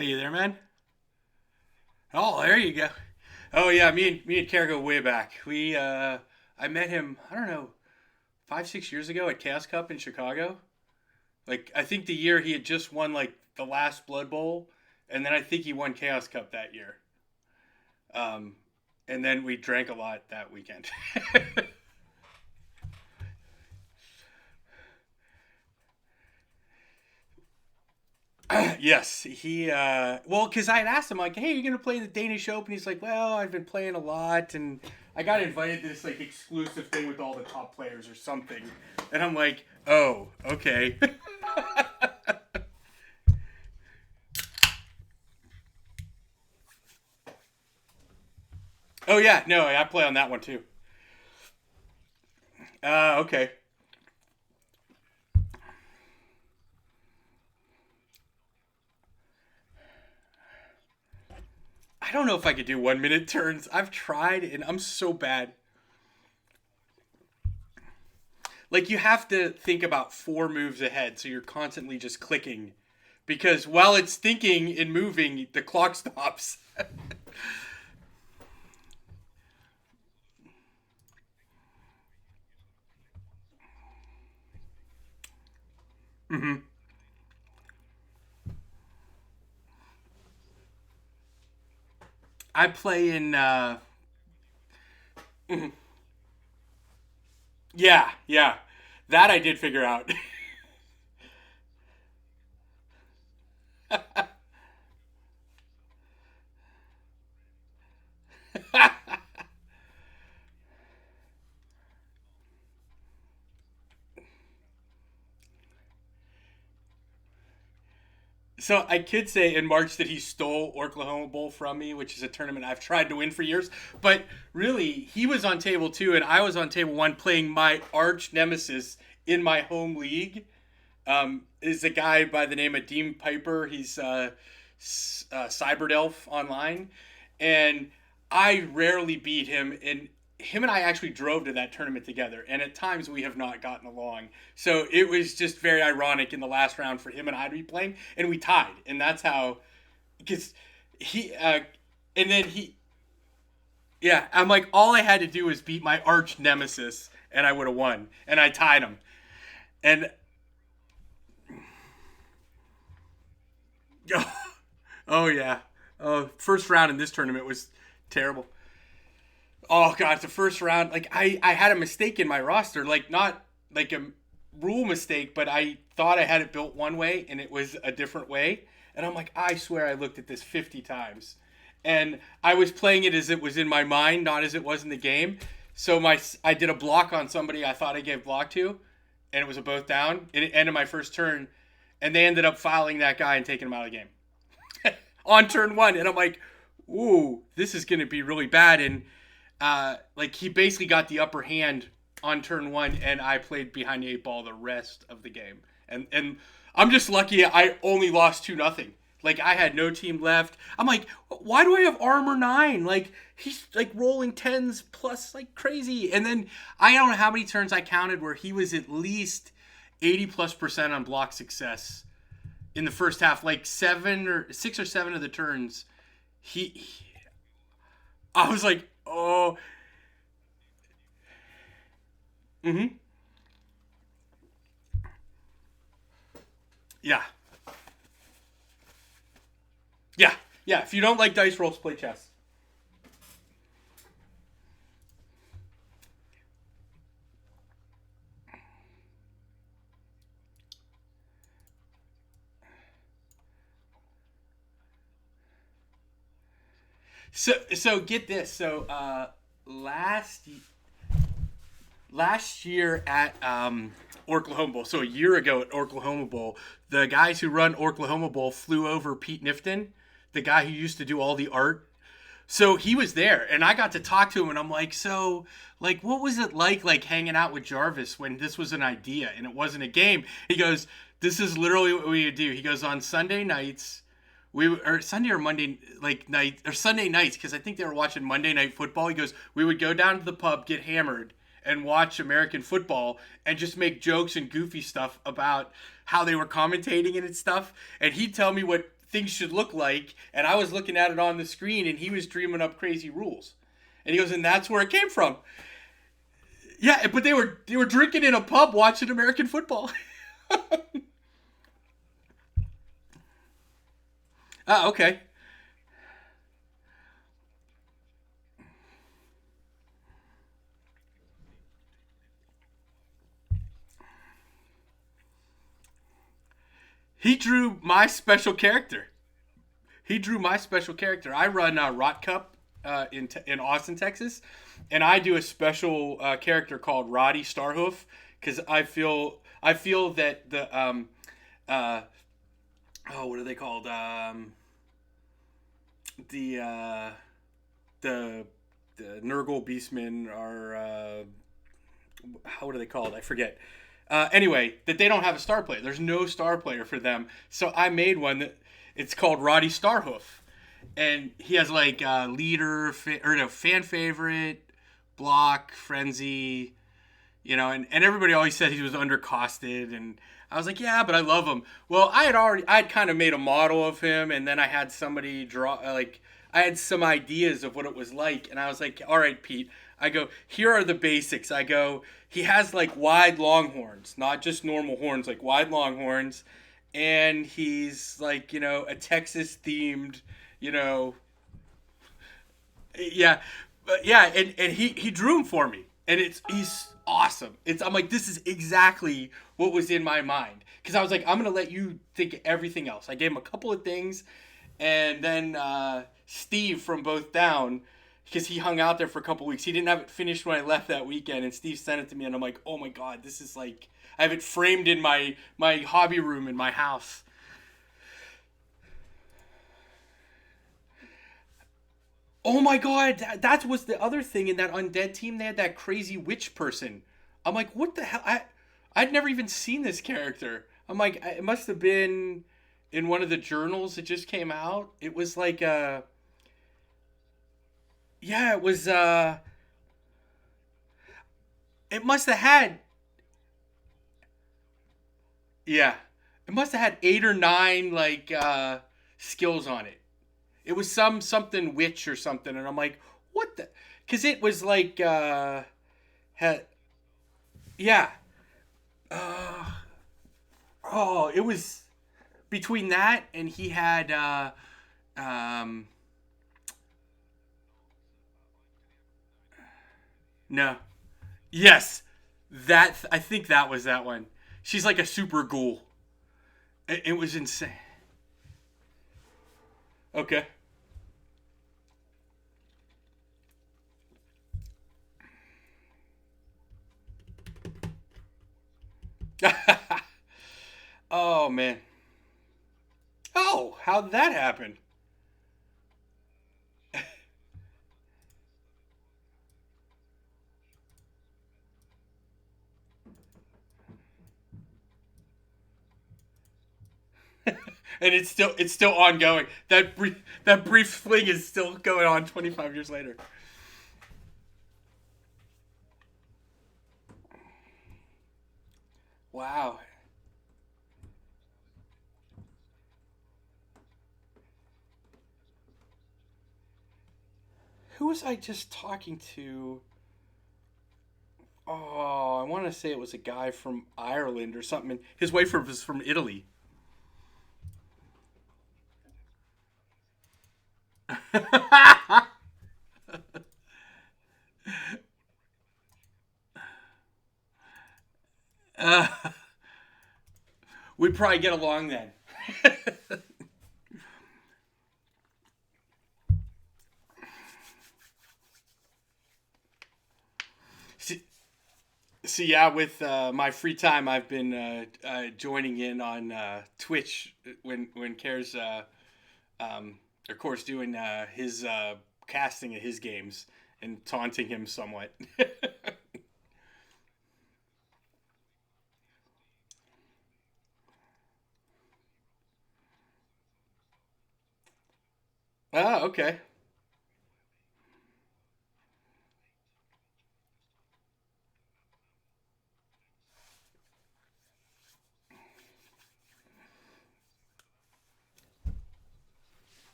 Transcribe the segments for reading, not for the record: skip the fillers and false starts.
Hey, you there, man? Oh, there you go. Oh yeah, me and Kara go way back. I met him. I don't know, 5 6 years ago at Chaos Cup in Chicago. Like I think the year he had just won like the last Blood Bowl, and then I think he won Chaos Cup that year. Um, and then we drank a lot that weekend. Yes, he. Well, because I had asked him like, "Hey, you're gonna play in the Danish Open?" He's like, "Well, I've been playing a lot, and I got invited to this like exclusive thing with all the top players or something." And I'm like, "Oh, okay." Oh yeah, no, I play on that one too. Okay. I don't know if I could do 1 minute turns. I've tried, and I'm so bad. Like you have to think about four moves ahead, so you're constantly just clicking, because while it's thinking and moving, the clock stops. Hmm. I play in. Mhm. Yeah, yeah, that I did figure out. So I could say in March that he stole Oklahoma Bowl from me, which is a tournament I've tried to win for years. But really, he was on table two, and I was on table one, playing my arch nemesis in my home league. Is a guy by the name of Dean Piper. He's Cyberdelf online, and I rarely beat him. And him and I actually drove to that tournament together, and at times we have not gotten along. So it was just very ironic in the last round for him and I to be playing, and we tied, and that's how because he and then he yeah, I'm like all I had to do was beat my arch nemesis, and I would have won, and I tied him, and oh yeah. First round in this tournament was terrible. Oh god, the first round, like I had a mistake in my roster, like not like a rule mistake, but I thought I had it built one way and it was a different way. And I'm like, I swear I looked at this 50 times. And I was playing it as it was in my mind, not as it was in the game. So I did a block on somebody I thought I gave block to, and it was a both down. And it ended my first turn, and they ended up fouling that guy and taking him out of the game on turn one, and I'm like, ooh, this is gonna be really bad. And like he basically got the upper hand on turn one, and I played behind the eight ball the rest of the game. And I'm just lucky I only lost 2-0. Like I had no team left. I'm like, why do I have armor nine? Like he's like rolling tens plus like crazy. And then I don't know how many turns I counted where he was at least 80+% on block success in the first half, like 7 or 6 or 7 of the turns, he I was like, oh, mm-hmm, yeah, yeah, yeah. If you don't like dice rolls, play chess. So get this. So last year at Oklahoma Bowl, so a year ago at Oklahoma Bowl, the guys who run Oklahoma Bowl flew over Pete Nifton, the guy who used to do all the art. So he was there, and I got to talk to him, and I'm like, so, like, what was it like hanging out with Jarvis when this was an idea and it wasn't a game? He goes, this is literally what we would do. He goes, on Sunday nights, or Sunday or Monday like night or Sunday nights, because I think they were watching Monday Night Football. He goes, we would go down to the pub, get hammered, and watch American football, and just make jokes and goofy stuff about how they were commentating it and stuff. And he'd tell me what things should look like, and I was looking at it on the screen, and he was dreaming up crazy rules. And he goes, and that's where it came from. Yeah, but they were drinking in a pub watching American football. Okay. He drew my special character. He drew my special character. I run Rot Cup in Austin, Texas, and I do a special character called Roddy Starhoof because I feel that the uh, oh, what are they called? The uh, the the Nurgle Beastmen are how are they called? I forget. Anyway, that they don't have a star player. There's no star player for them. So I made one that it's called Roddy Starhoof, and he has like leader or no fan favorite, block, frenzy, and everybody always said he was undercosted, and I was like, yeah, but I love him. Well, I'd kind of made a model of him, and then I had somebody draw, like, I had some ideas of what it was like, and I was like, all right, Pete, I go, here are the basics. I go, he has like wide longhorns, not just normal horns, like wide longhorns, and he's like, a Texas themed, you know, yeah, but yeah, and he drew him for me, and he's awesome. I'm like, this is exactly what was in my mind because I was like, I'm gonna let you think of everything else. I gave him a couple of things, and then Steve from Both Down, because he hung out there for a couple weeks. He didn't have it finished when I left that weekend, and Steve sent it to me, and I'm like, oh my god, this is like I have it framed in my hobby room in my house. Oh my god, that was the other thing in that undead team. They had that crazy witch person. I'm like, what the hell? I'd never even seen this character. I'm like, it must have been in one of the journals that just came out. It was like yeah, it was it must have had yeah. It must have had 8 or 9 like skills on it. It was something witch or something, and I'm like, what the? Because it was like had yeah. Uh, oh, it was between that and he had um no. Yes. That I think that was that one. She's like a super ghoul. It was insane. Okay. Oh man. Oh, how'd that happen? And it's still ongoing. That brief fling is still going on 25 years later. Wow. Who was I just talking to? Oh, I want to say it was a guy from Ireland or something. And his wife was from Italy. uh, we'd probably get along then. see, yeah, with my free time, I've been joining in on Twitch when Cares, of course, doing his casting of his games and taunting him somewhat. Ah, okay.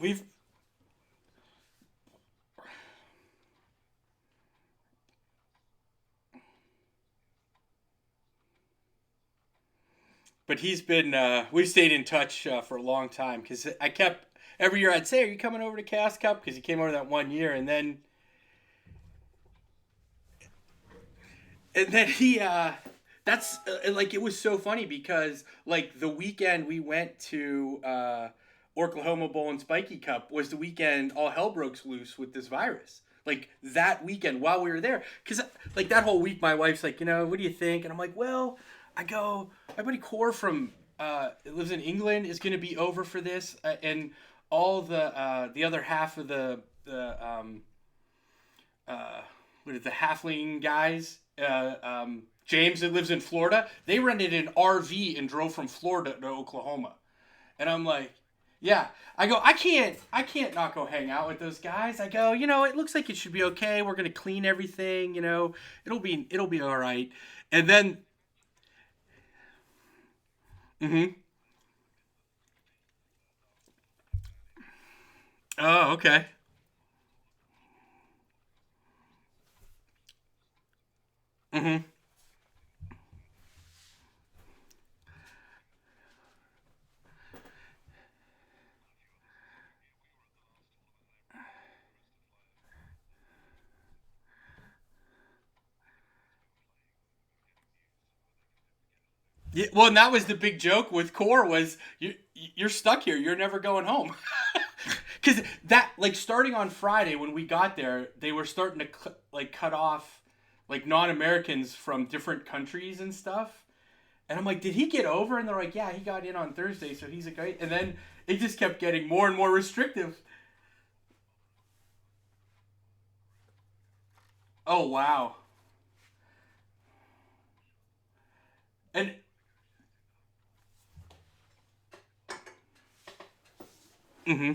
we've but he's been we've stayed in touch for a long time because I kept every year I'd say, "Are you coming over to Chaos Cup?" Because he came over that one year, and then he that's like it was so funny because like the weekend we went to Oklahoma Bowl and Spiky Cup was the weekend all hell broke loose with this virus. Like that weekend while we were there, because like that whole week, my wife's like, what do you think? And I'm like, well, I go, my buddy Core from lives in England is going to be over for this, and all the other half of the what is it, the halfling guys, James that lives in Florida, they rented an RV and drove from Florida to Oklahoma. And I'm like, yeah. I go, I can't not go hang out with those guys. I go, it looks like it should be okay. We're gonna clean everything. It'll be all right. And then, mm-hmm. Oh, okay. Mm-hmm. Yeah, well, and that was the big joke with Core was you're stuck here. You're never going home. Because that like starting on Friday when we got there, they were starting to like cut off like non-Americans from different countries and stuff. And I'm like, did he get over? And they're like, yeah, he got in on Thursday, so he's a guy. And then it just kept getting more and more restrictive. Oh wow. And mm-hmm.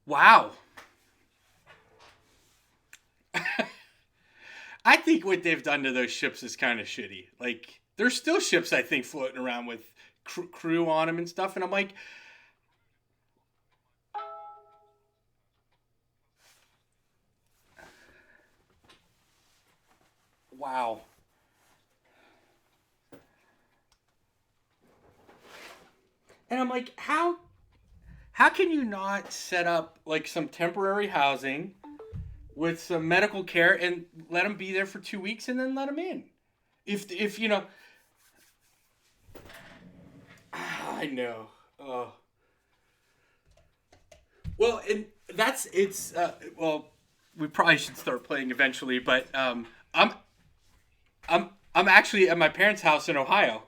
Wow. I think what they've done to those ships is kind of shitty. Like, there's still ships I think floating around with crew on them and stuff, and I'm like, wow. And I'm like, how can you not set up like some temporary housing with some medical care and let them be there for 2 weeks and then let them in? If I know. Oh well, and that's it's well, we probably should start playing eventually, but I'm actually at my parents' house in Ohio.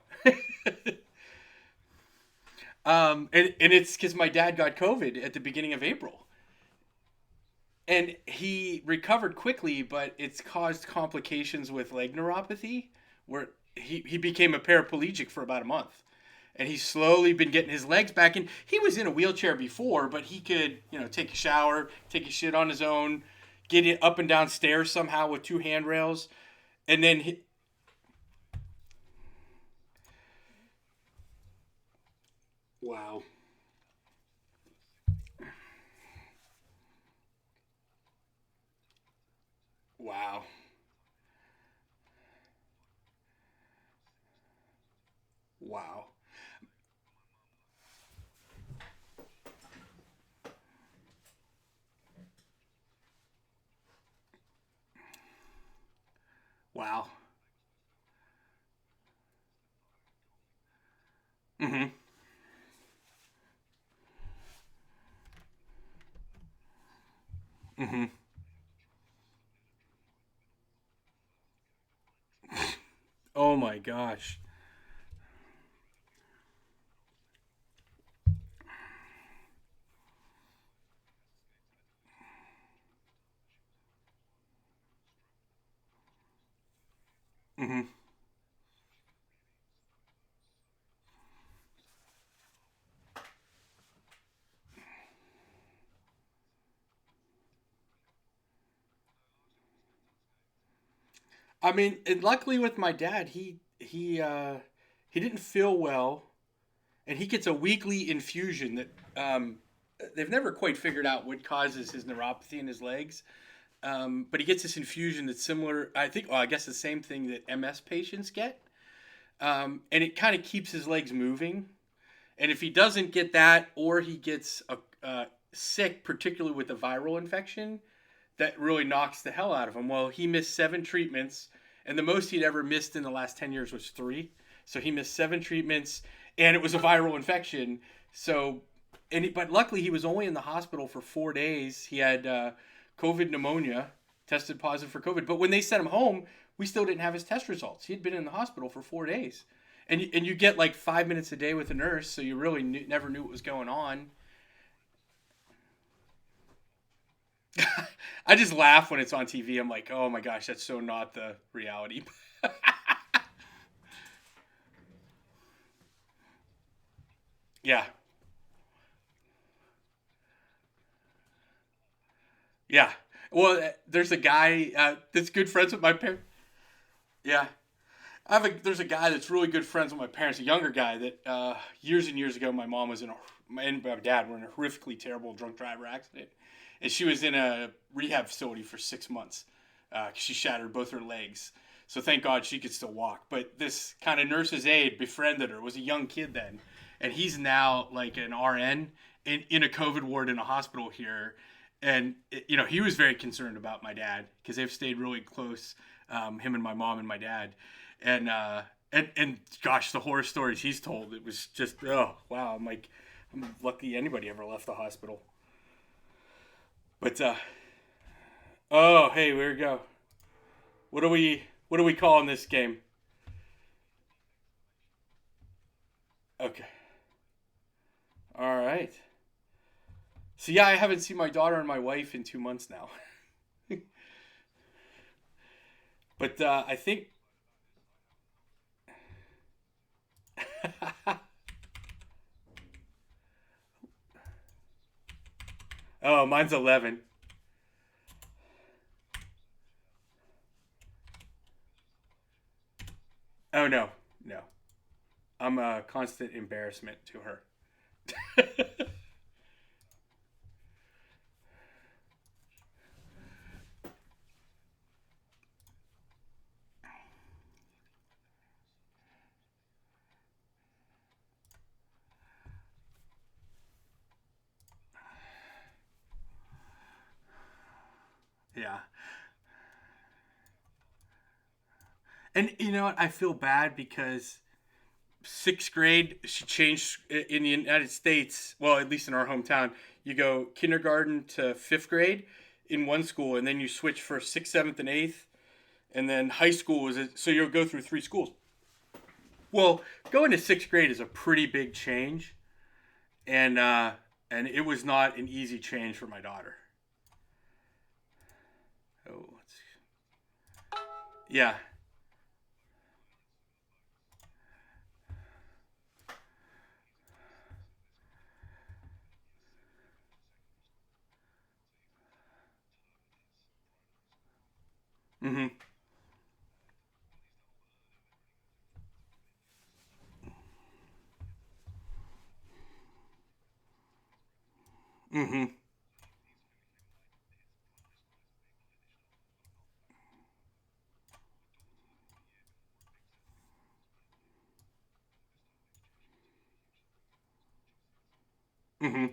And it's because my dad got COVID at the beginning of April. And he recovered quickly, but it's caused complications with leg neuropathy, where he became a paraplegic for about a month. And he's slowly been getting his legs back. And he was in a wheelchair before, but he could, take a shower, take a shit on his own, get it up and down stairs somehow with two handrails. And then, wow. Wow. Wow. Wow. Mm-hmm. Mm-hmm. Oh my gosh. Mm-hmm. I mean, and luckily with my dad, he didn't feel well, and he gets a weekly infusion that they've never quite figured out what causes his neuropathy in his legs. But he gets this infusion that's similar. I think, well, I guess the same thing that MS patients get, and it kind of keeps his legs moving. And if he doesn't get that, or he gets sick, particularly with a viral infection, that really knocks the hell out of him. Well, he missed 7 treatments, and the most he'd ever missed in the last 10 years was 3. So he missed 7 treatments, and it was a viral infection. So, but luckily he was only in the hospital for 4 days. He had COVID pneumonia, tested positive for COVID. But when they sent him home, we still didn't have his test results. He'd been in the hospital for 4 days, and you get like 5 minutes a day with a nurse, so you really never knew what was going on. I just laugh when it's on TV. I'm like, oh my gosh, that's so not the reality. Yeah, yeah. Well, there's a guy that's good friends with my parents. Yeah, there's a guy that's really good friends with my parents, a younger guy that years and years ago my mom was in a and my dad were in a horrifically terrible drunk driver accident, and she was in a rehab facility for 6 months. 'Cause she shattered both her legs. So thank God she could still walk. But this kind of nurse's aide befriended her. Was a young kid then, and he's now like an RN in a COVID ward in a hospital here. And he was very concerned about my dad because they've stayed really close, him and my mom and my dad, and gosh, the horror stories he's told, it was just, oh wow. I'm like, I'm lucky anybody ever left the hospital. But oh hey, where we go? What do we call in this game? Okay. All right. So yeah, I haven't seen my daughter and my wife in 2 months now. But I think. Oh, mine's 11. Oh no, no. I'm a constant embarrassment to her. Yeah. And you know what? I feel bad because 6th grade she changed in the United States. Well, at least in our hometown, you go kindergarten to 5th grade in one school, and then you switch for 6th, 7th, and 8th, and then high school is so you'll go through 3 schools. Well, going to 6th grade is a pretty big change, and and it was not an easy change for my daughter. Oh, yeah. Mm-hmm. Mm-hmm. Mm-hmm.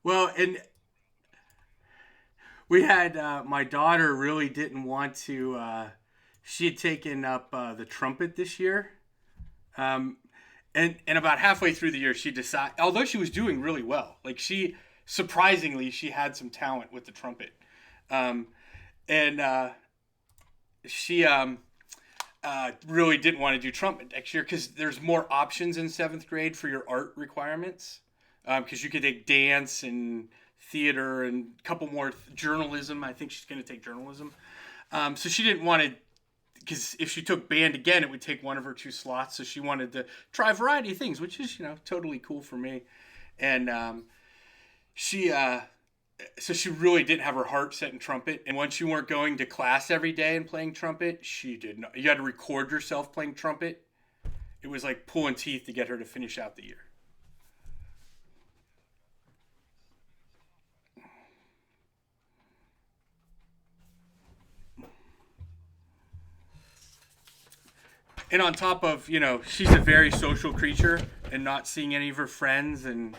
Well, and we had my daughter really didn't want to. She had taken up the trumpet this year, um, and about halfway through the year, she decided. Although she was doing really well, like she surprisingly she had some talent with the trumpet, um, and she really didn't want to do trumpet next year because there's more options in 7th grade for your art requirements. Because you could take dance and theater and a couple more journalism. I think she's going to take journalism. So she didn't want to because if she took band again, it would take one of her 2 slots. So she wanted to try a variety of things, which is totally cool for me. And she so she really didn't have her heart set in trumpet. And once you weren't going to class every day and playing trumpet, she did not. You had to record yourself playing trumpet. It was like pulling teeth to get her to finish out the year. And on top of, she's a very social creature and not seeing any of her friends and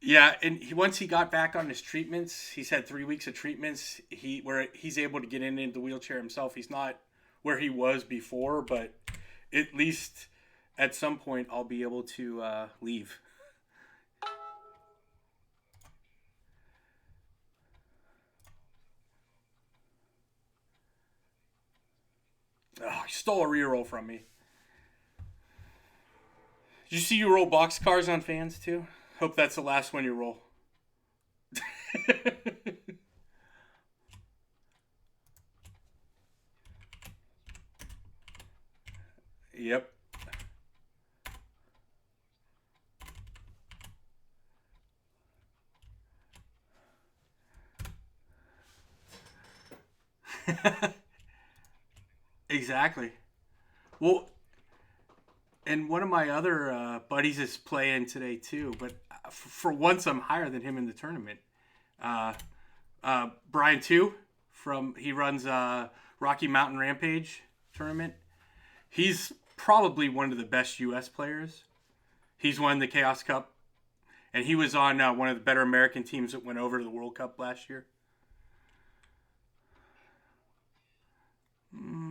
yeah, and once he got back on his treatments, he's had 3 weeks of treatments. Where he's able to get into the wheelchair himself. He's not where he was before, but at least at some point I'll be able to leave. Oh, he stole a reroll from me. Did you see you roll boxcars on fans too? Hope that's the last one you roll. Yep. Exactly. Well, and one of my other buddies is playing today too, but for once I'm higher than him in the tournament. Uh, Brian too, he runs Rocky Mountain Rampage tournament. He's probably one of the best U.S. players. He's won the Chaos Cup, and he was on one of the better American teams that went over to the World Cup last year.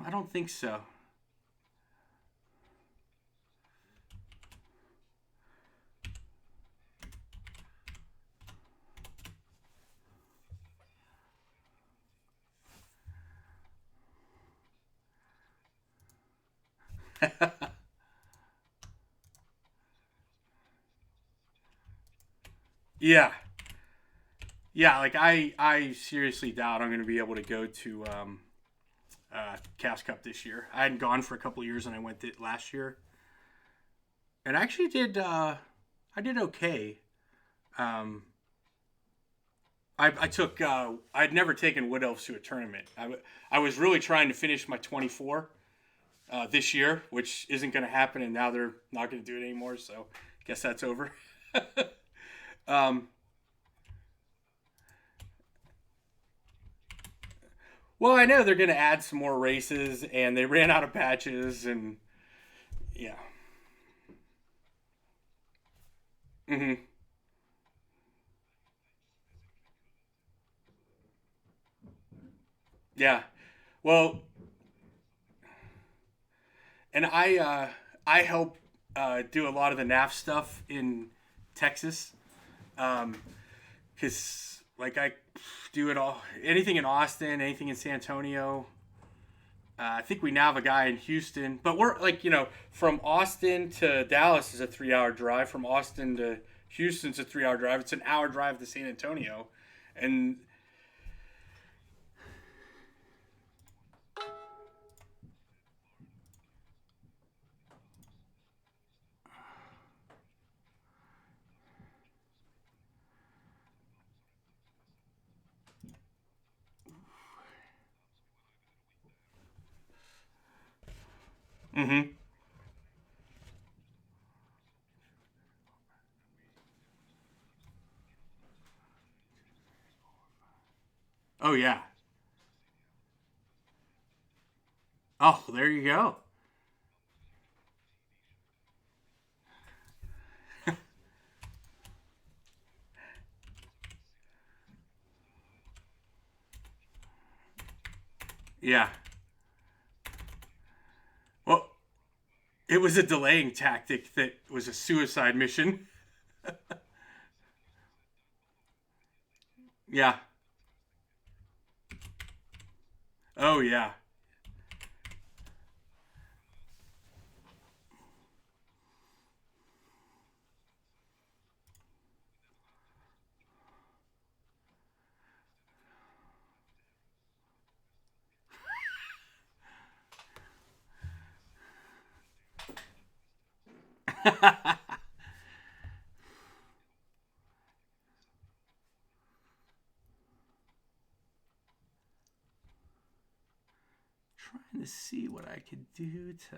I don't think so. Yeah, yeah. Like I seriously doubt I'm going to be able to go to Chaos Cup this year. I hadn't gone for a couple of years, and I went it last year, and I actually did. I did okay. Um, I took. I'd never taken Wood Elves to a tournament. I was really trying to finish my 24 this year, which isn't going to happen, and now they're not going to do it anymore. So I guess that's over. um, well, I know they're going to add some more races, and they ran out of patches, and yeah. Hmm. Yeah. Well, and I help do a lot of the NAF stuff in Texas, because like I do it all, anything in Austin, anything in San Antonio. I think we now have a guy in Houston, but we're like from Austin to Dallas is a 3-hour drive. From Austin to Houston's a 3-hour drive. It's an hour drive to San Antonio, and mm-hmm. Oh yeah. Oh, there you go. Yeah. It was a delaying tactic that was a suicide mission. Yeah. Oh yeah. Trying to see what I could do to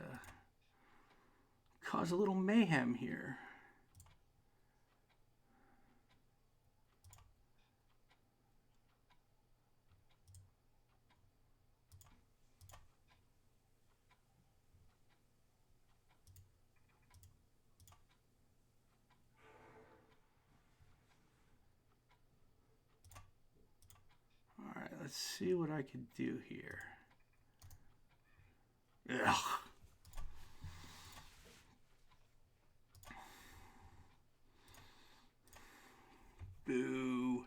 cause a little mayhem here. All right, let's see what I could do here. Ugh. Boo.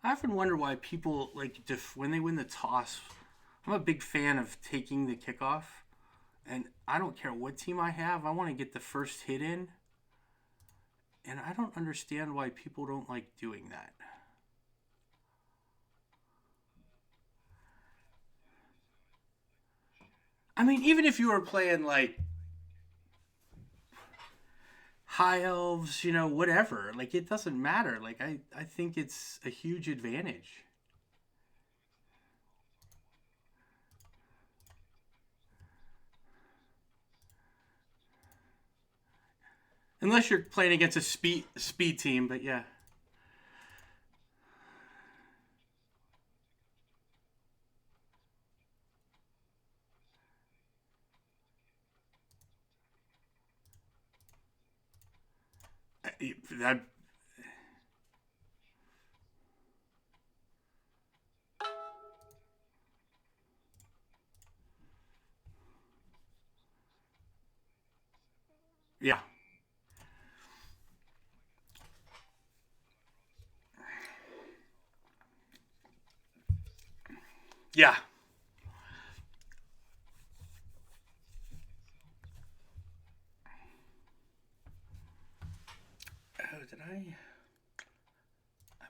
I often wonder why people like when they win the toss. I'm a big fan of taking the kickoff, and I don't care what team I have. I want to get the first hit in, and I don't understand why people don't like doing that. I mean, even if you were playing like high elves, whatever, like it doesn't matter. Like I think it's a huge advantage. Unless you're playing against a speed team, but yeah. That yeah. Yeah. Oh, did I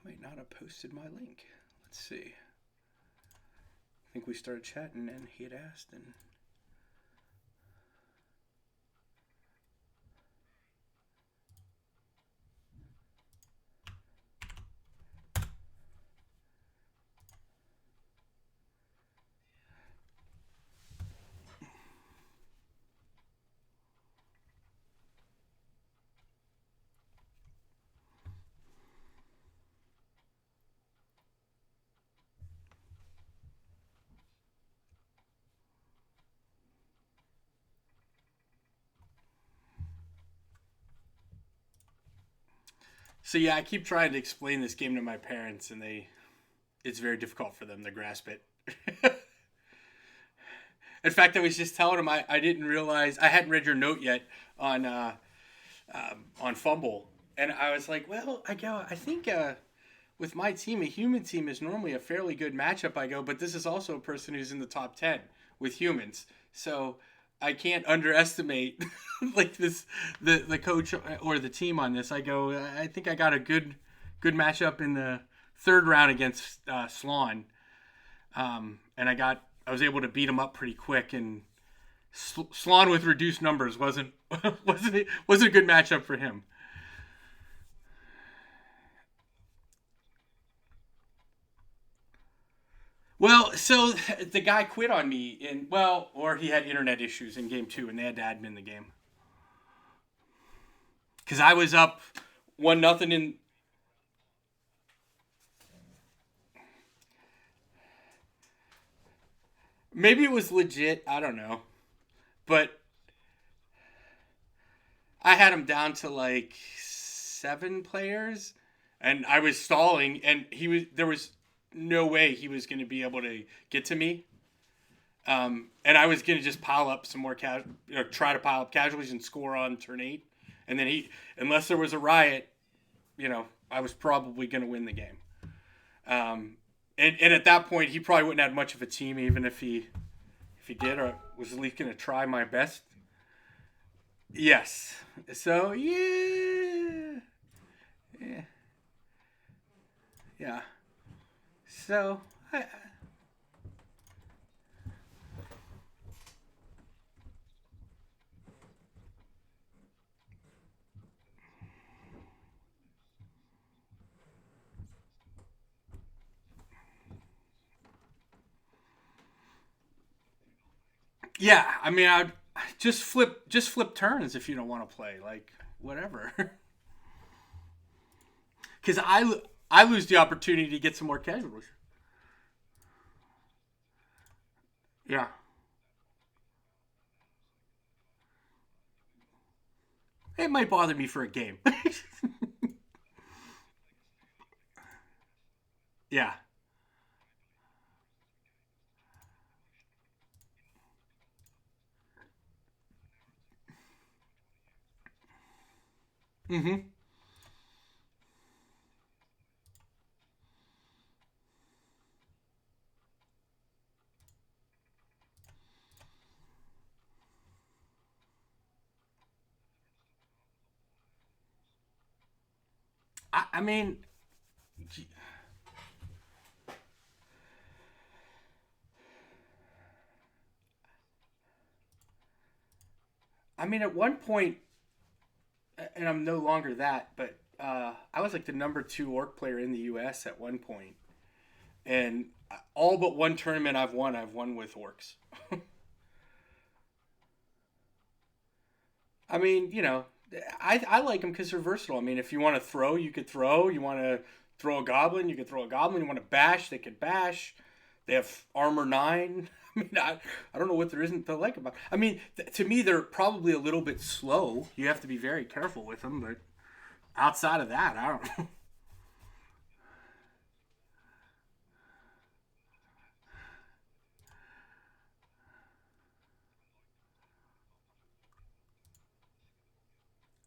might not have posted my link. Let's see. I think we started chatting and he had asked and so yeah, I keep trying to explain this game to my parents and it's very difficult for them to grasp it. In fact, I was just telling them I didn't realize I hadn't read your note yet on on Fumble, and I was like, well, I think with my team, a human team is normally a fairly good matchup. I go, but this is also a person who's in the top 10 with humans, so I can't underestimate like the coach or the team on this. I go, I think I got a good matchup in the third round against Sloan, and I was able to beat him up pretty quick. And Sloan with reduced numbers wasn't wasn't a good matchup for him. Well, so the guy quit on me or he had internet issues in game two, and they had to admin the game because I was up 1-0 in. Maybe it was legit. I don't know. But I had him down to like 7 players, and I was stalling, and there was no way he was going to be able to get to me. And I was going to just pile up some more or try to pile up casualties and score on turn 8. And then unless there was a riot, I was probably going to win the game. And at that point, he probably wouldn't have much of a team, even if he did, or was at least going to try my best. Yes. So yeah. Yeah. So yeah. I mean, I'd just flip turns if you don't want to play, like whatever. Because I lose the opportunity to get some more casuals. Yeah. It might bother me for a game. Yeah. Mm-hmm. I mean, at one point, and I'm no longer that, but I was like the number 2 orc player in the U.S. at one point, and all but one tournament I've won with orcs. I mean, I like them because they're versatile. I mean, if you want to throw, you could throw. You want to throw a goblin, you could throw a goblin. You want to bash, they could bash. They have armor 9. I mean, I don't know what there isn't to like about. I mean, to me, they're probably a little bit slow. You have to be very careful with them, but outside of that, I don't know.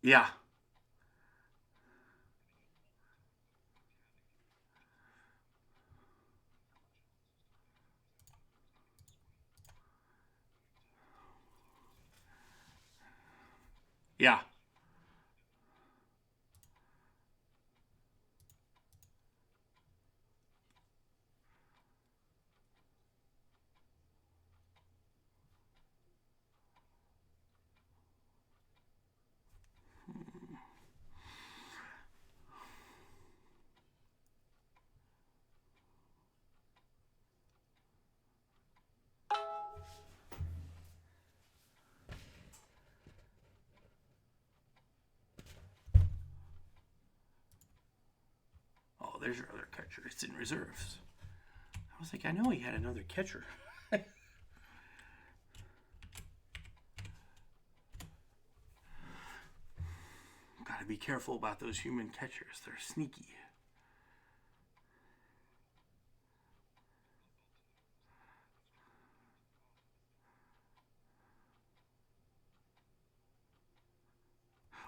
Yeah, yeah. Oh, there's your other catcher. It's in reserves. I was like, I know he had another catcher. Got to be careful about those human catchers. They're sneaky.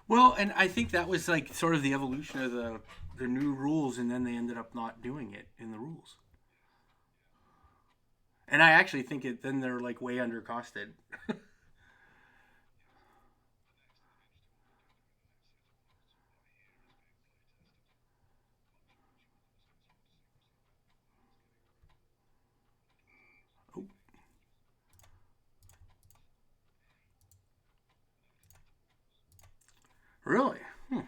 Well, and I think that was like sort of the evolution of the new rules, and then they ended up not doing it in the rules. And I actually think then they're like way undercosted. Oh, really? Hmm.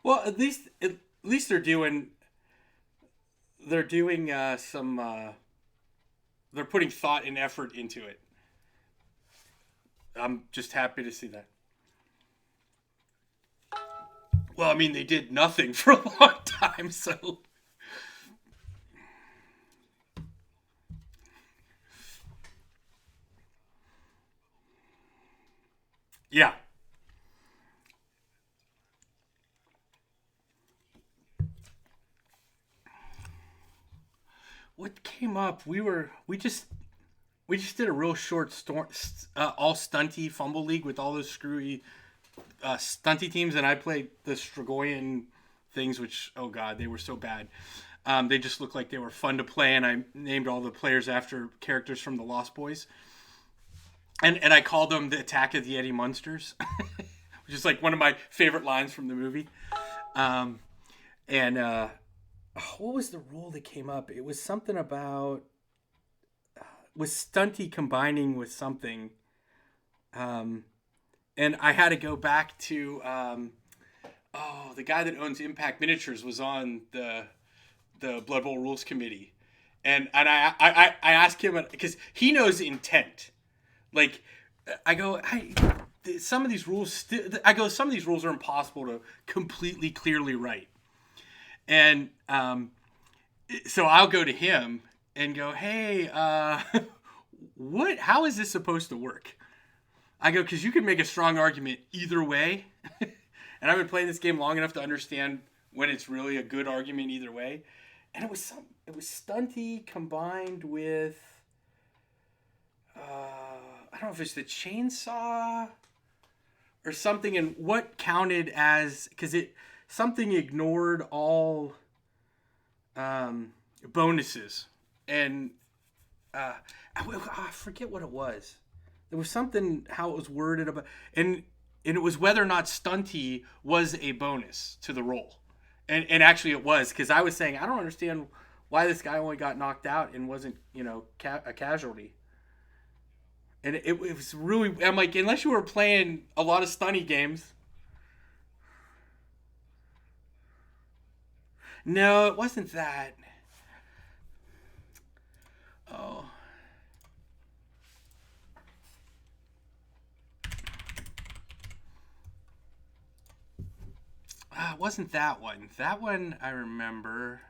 Well, at least they're doing some they're putting thought and effort into it. I'm just happy to see that. Well, I mean, they did nothing for a long time, so yeah. What came up? We just did a real short all stunty fumble league with all those screwy stunty teams, and I played the Stragoyan things, which oh god, they were so bad. They just looked like they were fun to play, and I named all the players after characters from the Lost Boys, and I called them the Attack of the Eddie Munsters, which is like one of my favorite lines from the movie. Um, and what was the rule that came up? It was something about was stunty combining with something. Um, and I had to go back to the guy that owns Impact Miniatures was on the Blood Bowl rules committee, and I asked him because he knows intent. Like I go, some of these rules. Some of these rules are impossible to completely clearly write, and so I'll go to him and go, hey, what? How is this supposed to work? I go, because you can make a strong argument either way. And I've been playing this game long enough to understand when it's really a good argument either way. And it was stunty combined with, I don't know if it's the chainsaw or something. And what counted as, because something ignored all bonuses. And I forget what it was. There was something how it was worded about, and it was whether or not stunty was a bonus to the roll, and actually it was, because I was saying I don't understand why this guy only got knocked out and wasn't a casualty, and it was really, I'm like, unless you were playing a lot of stunty games. No, it wasn't that. Oh. It wasn't that one. That one I remember.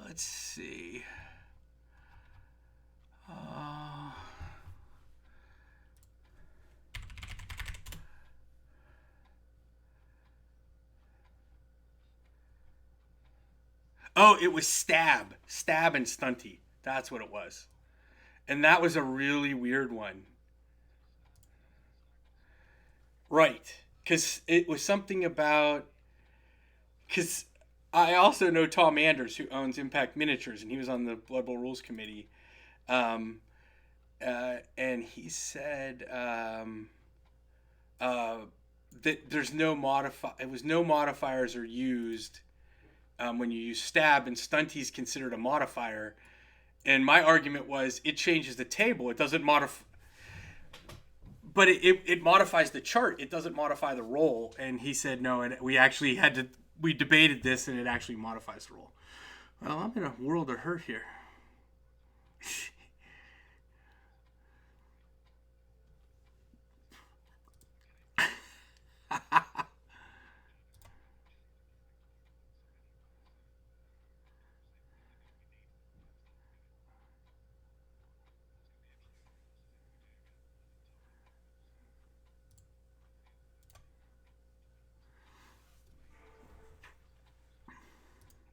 Let's see. Uh, it was stab and stunty. That's what it was, and that was a really weird one. Right, because it was something about, because I also know Tom Anders, who owns Impact Miniatures, and he was on the Blood Bowl Rules Committee. Um, and he said uh, that there's no modify. It was no modifiers are used when you use stab, and stunty is considered a modifier. And my argument was it changes the table. It doesn't modify, but it modifies the chart. It doesn't modify the roll. And he said no. And we actually we debated this, and it actually modifies the roll. Well, I'm in a world of hurt here.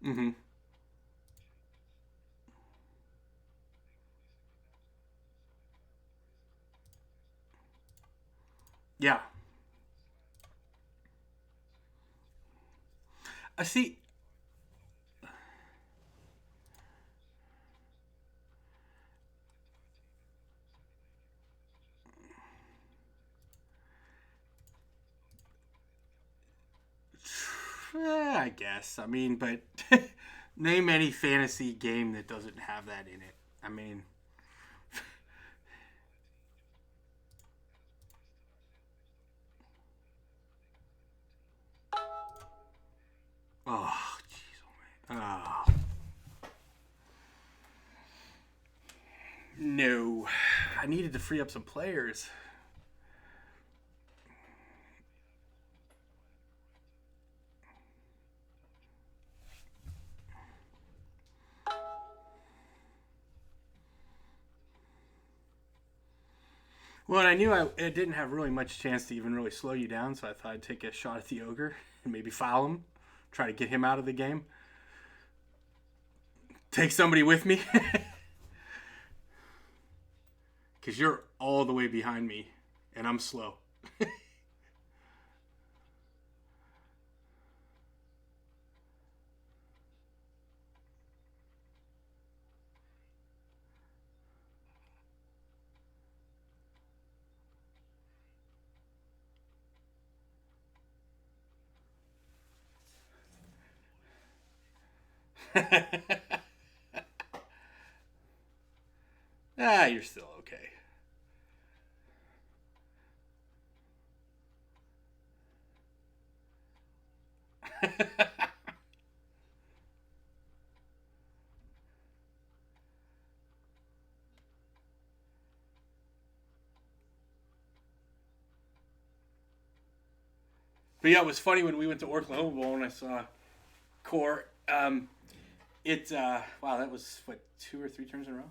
Mm-hmm. Yeah. I see. I guess. I mean, but name any fantasy game that doesn't have that in it. I mean, Oh, jeez, oh man. Oh. No. I needed to free up some players. Well, and I knew I didn't have really much chance to even really slow you down, so I thought I'd take a shot at the ogre and maybe foul him, try to get him out of the game. Take somebody with me. Because you're all the way behind me, and I'm slow. You're still okay. But yeah, it was funny when we went to Oklahoma Bowl and I saw Core. Wow, that was what, 2 or 3 turns in a row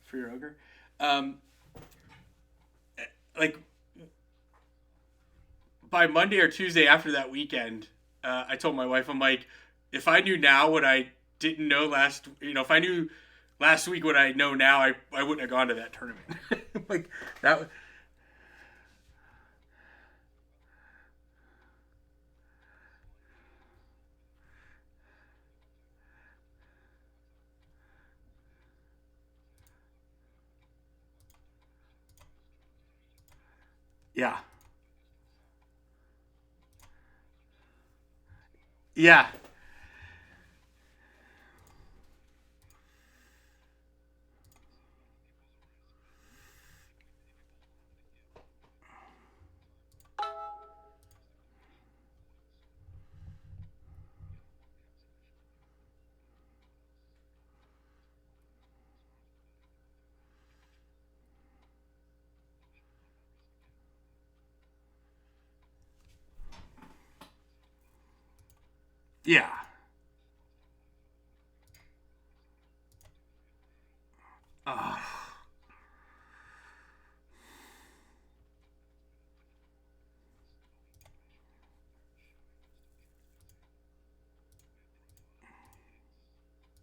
for your ogre. Um, like by Monday or Tuesday after that weekend, I told my wife, I'm like, if I knew now what I didn't know if I knew last week what I know now, I wouldn't have gone to that tournament. Like that. Yeah. Yeah. Yeah. Uh,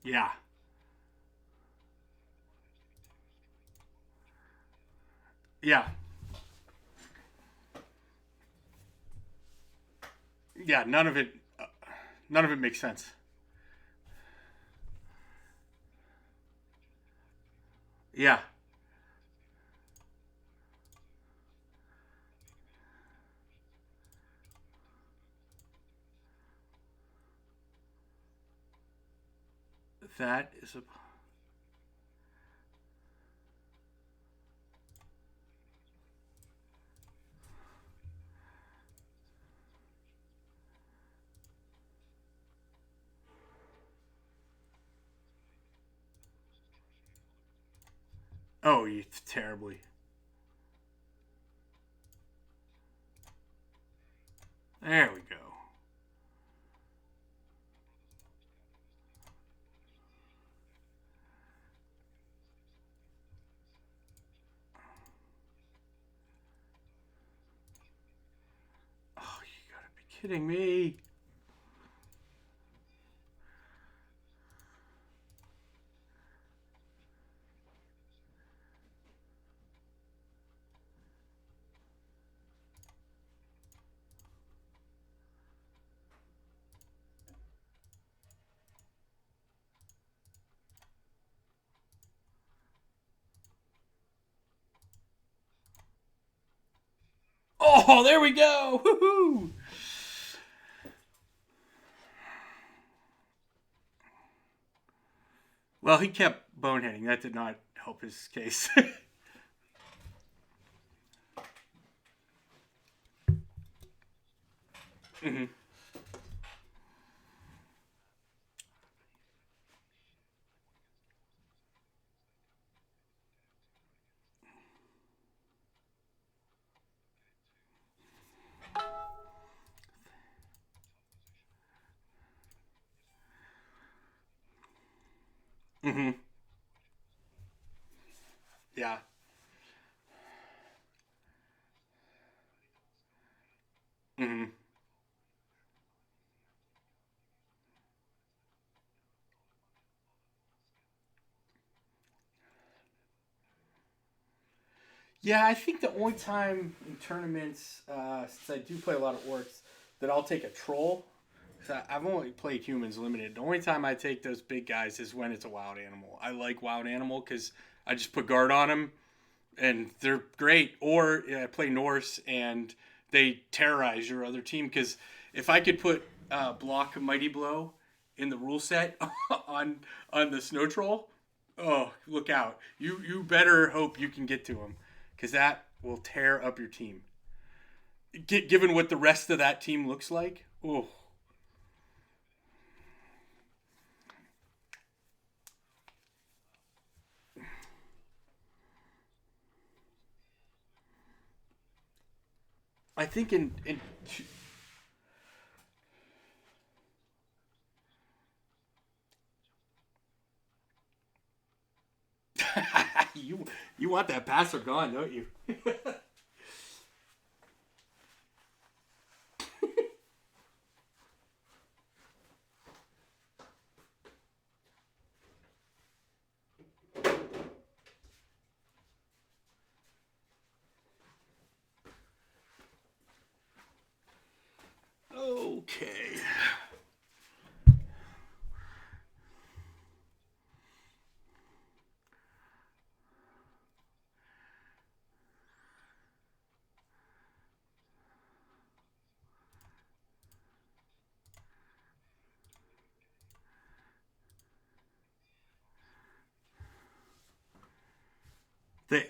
yeah. Yeah. Yeah. None of it makes sense. Yeah. That is a. Oh, you terribly. There we go. Oh, you gotta be kidding me. Oh, there we go. Woohoo! Well, he kept boneheading. That did not help his case. Hmm. Mm-hmm. Yeah. Mm-hmm. Yeah, I think the only time in tournaments, since I do play a lot of orcs, that I'll take a troll. 'Cause I've only played humans limited. The only time I take those big guys is when it's a wild animal. I like wild animal because I just put guard on them and they're great. Or yeah, I play Norse and they terrorize your other team. Because if I could put block mighty blow in the rule set on the snow troll, oh look out! You better hope you can get to him because that will tear up your team. Given what the rest of that team looks like, oh. I think in you want that passer gone, don't you? Okay.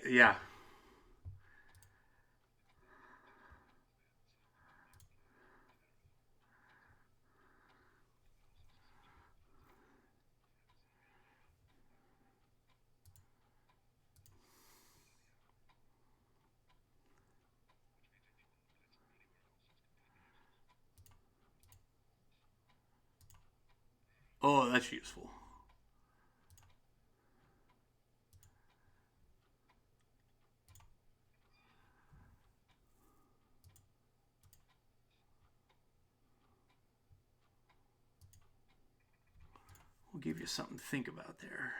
Yeah. Oh, that's useful. We'll give you something to think about there.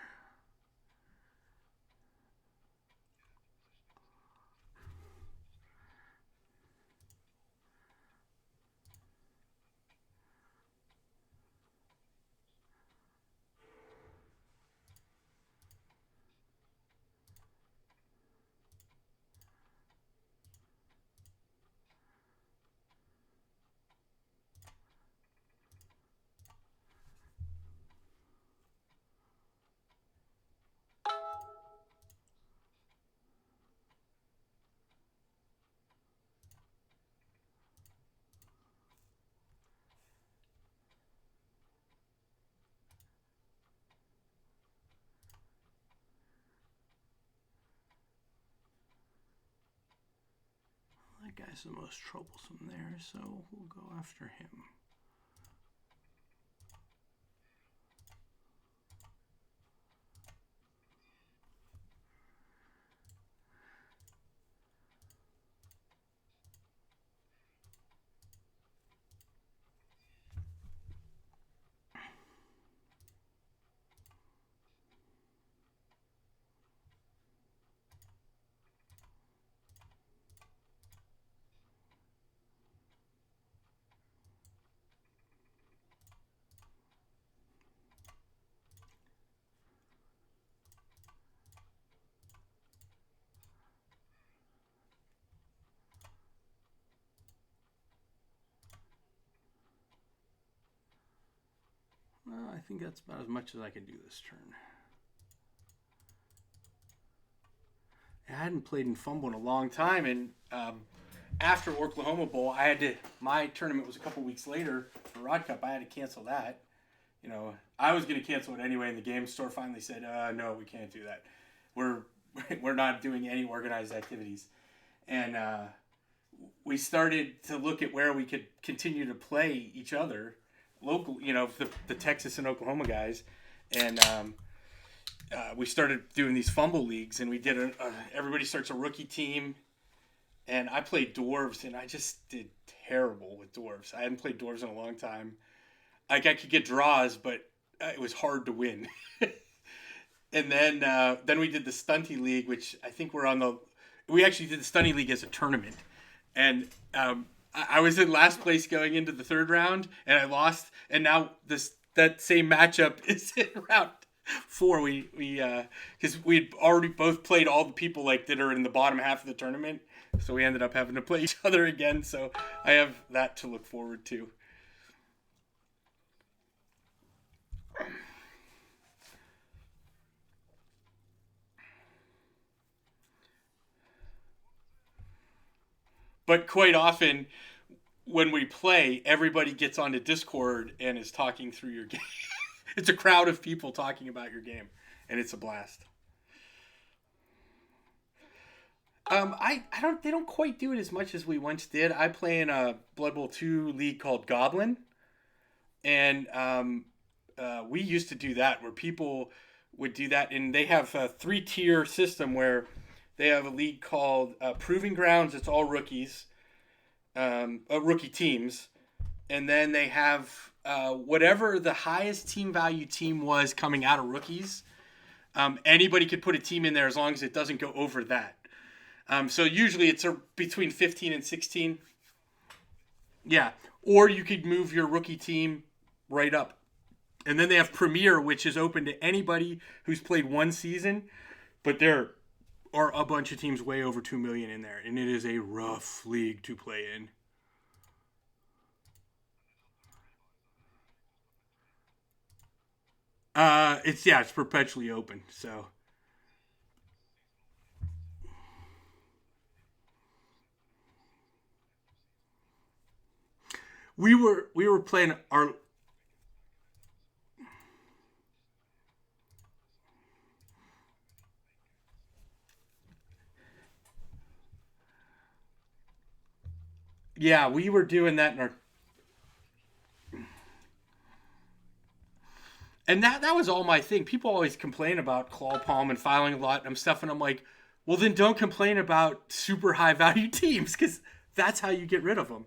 That guy's the most troublesome there, so we'll go after him. Well, I think that's about as much as I can do this turn. I hadn't played in FUMBBL in a long time, and after Oklahoma Bowl, I had to. My tournament was a couple weeks later for Rod Cup. I had to cancel that. You know, I was going to cancel it anyway, and the game store finally said, "No, we can't do that. We're we're not doing any organized activities." And we started to look at where we could continue to play each other local. You know, the Texas and Oklahoma guys, and we started doing these fumble leagues, and we did everybody starts a rookie team, and I played dwarves, and I just did terrible with dwarves. I hadn't played dwarves in a long time. Like I could get draws, but it was hard to win. And then we did the stunty league, which I think we're on the. We actually did the stunty league as a tournament, and I was in last place going into the third round, and I lost. And now that same matchup is in round four. We because we'd already both played all the people like that are in the bottom half of the tournament, so we ended up having to play each other again. So I have that to look forward to. But quite often, when we play, everybody gets onto Discord and is talking through your game. It's a crowd of people talking about your game, and it's a blast. I don't they don't quite do it as much as we once did. I play in a Blood Bowl 2 league called Goblin, and we used to do that where people would do that, and they have a 3-tier system where they have a league called Proving Grounds. It's all rookies, rookie teams, and then they have whatever the highest team value team was coming out of rookies. Anybody could put a team in there as long as it doesn't go over that. So usually it's between 15 and 16. Yeah. Or you could move your rookie team right up. And then they have Premier, which is open to anybody who's played one season. But there are a bunch of teams way over 2 million in there. And it is a rough league to play in. It's perpetually open. So we were playing our. Yeah, we were doing that in our. And that was all my thing. People always complain about claw palm and filing a lot and stuff, and I'm like, well, then don't complain about super high value teams because that's how you get rid of them.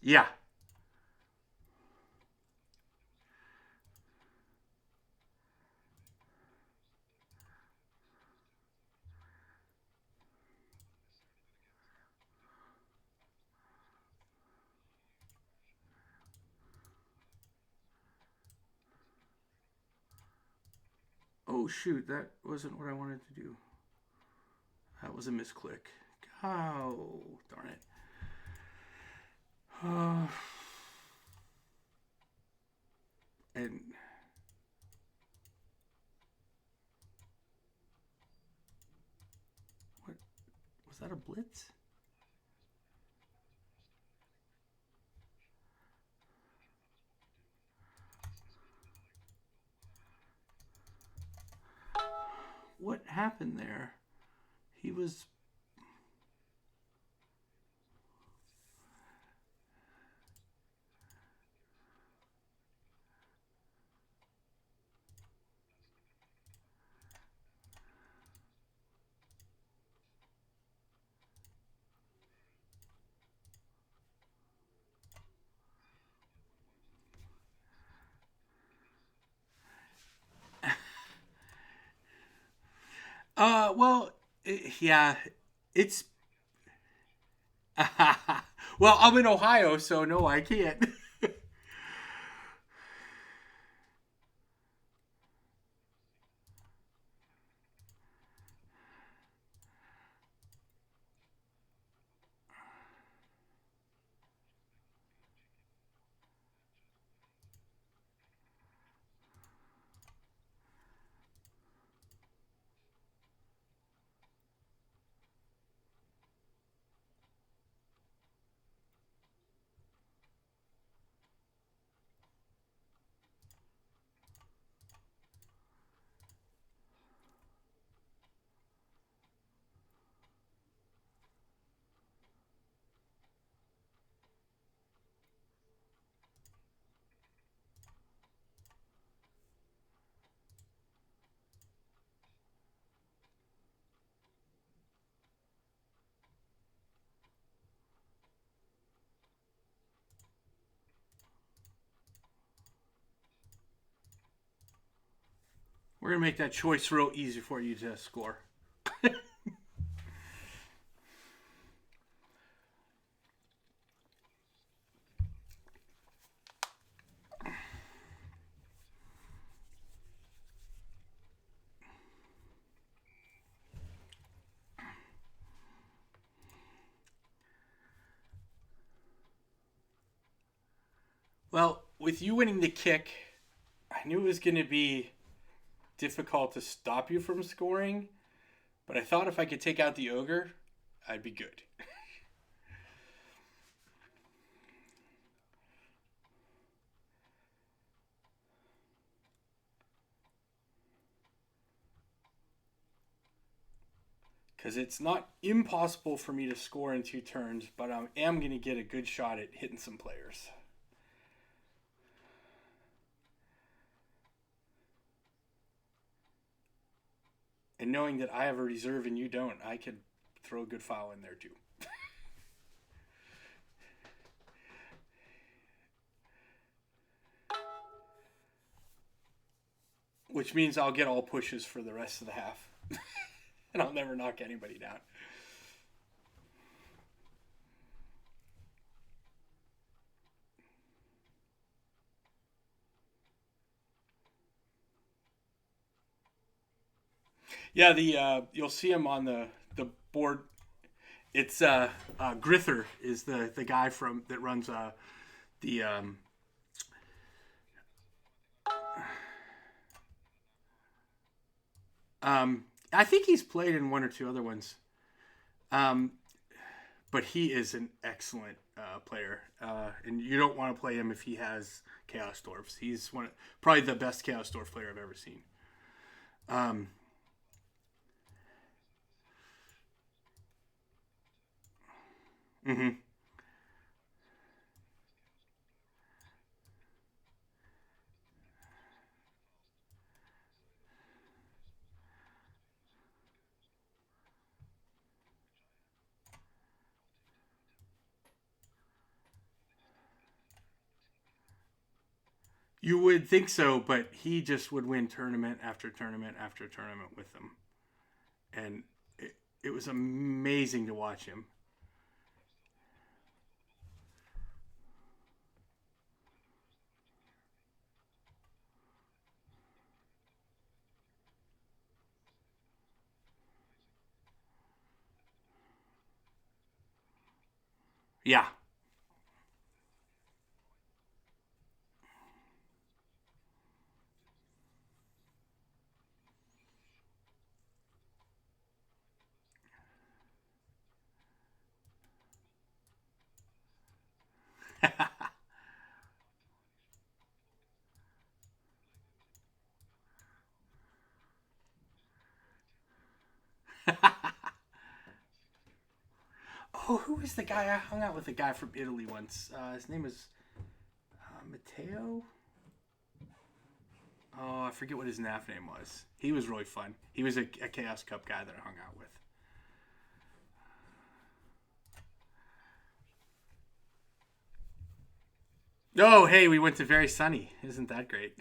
Yeah. Oh shoot, that wasn't what I wanted to do. That was a misclick. Oh darn it. And what was that a blitz? What happened there? He was. Well, yeah, it's. Well, I'm in Ohio, so no, I can't. We're going to make that choice real easy for you to score. Well, with you winning the kick, I knew it was going to be difficult to stop you from scoring, but I thought if I could take out the ogre, I'd be good. Because it's not impossible for me to score in 2 turns, but I am going to get a good shot at hitting some players. And knowing that I have a reserve and you don't, I could throw a good foul in there too. Which means I'll get all pushes for the rest of the half. And I'll never knock anybody down. Yeah, you'll see him on the board. It's Grither is the guy that runs the I think he's played in 1 or 2 other ones. But he is an excellent player, and you don't want to play him if he has Chaos Dwarfs. He's probably the best Chaos Dwarf player I've ever seen. Mm-hmm. You would think so, but he just would win tournament after tournament after tournament with them. And it was amazing to watch him. Yeah. Oh, who was the guy? I hung out with a guy from Italy once. His name was Matteo. Oh, I forget what his NAF name was. He was really fun. He was a Chaos Cup guy that I hung out with. Oh, hey, we went to Very Sunny. Isn't that great?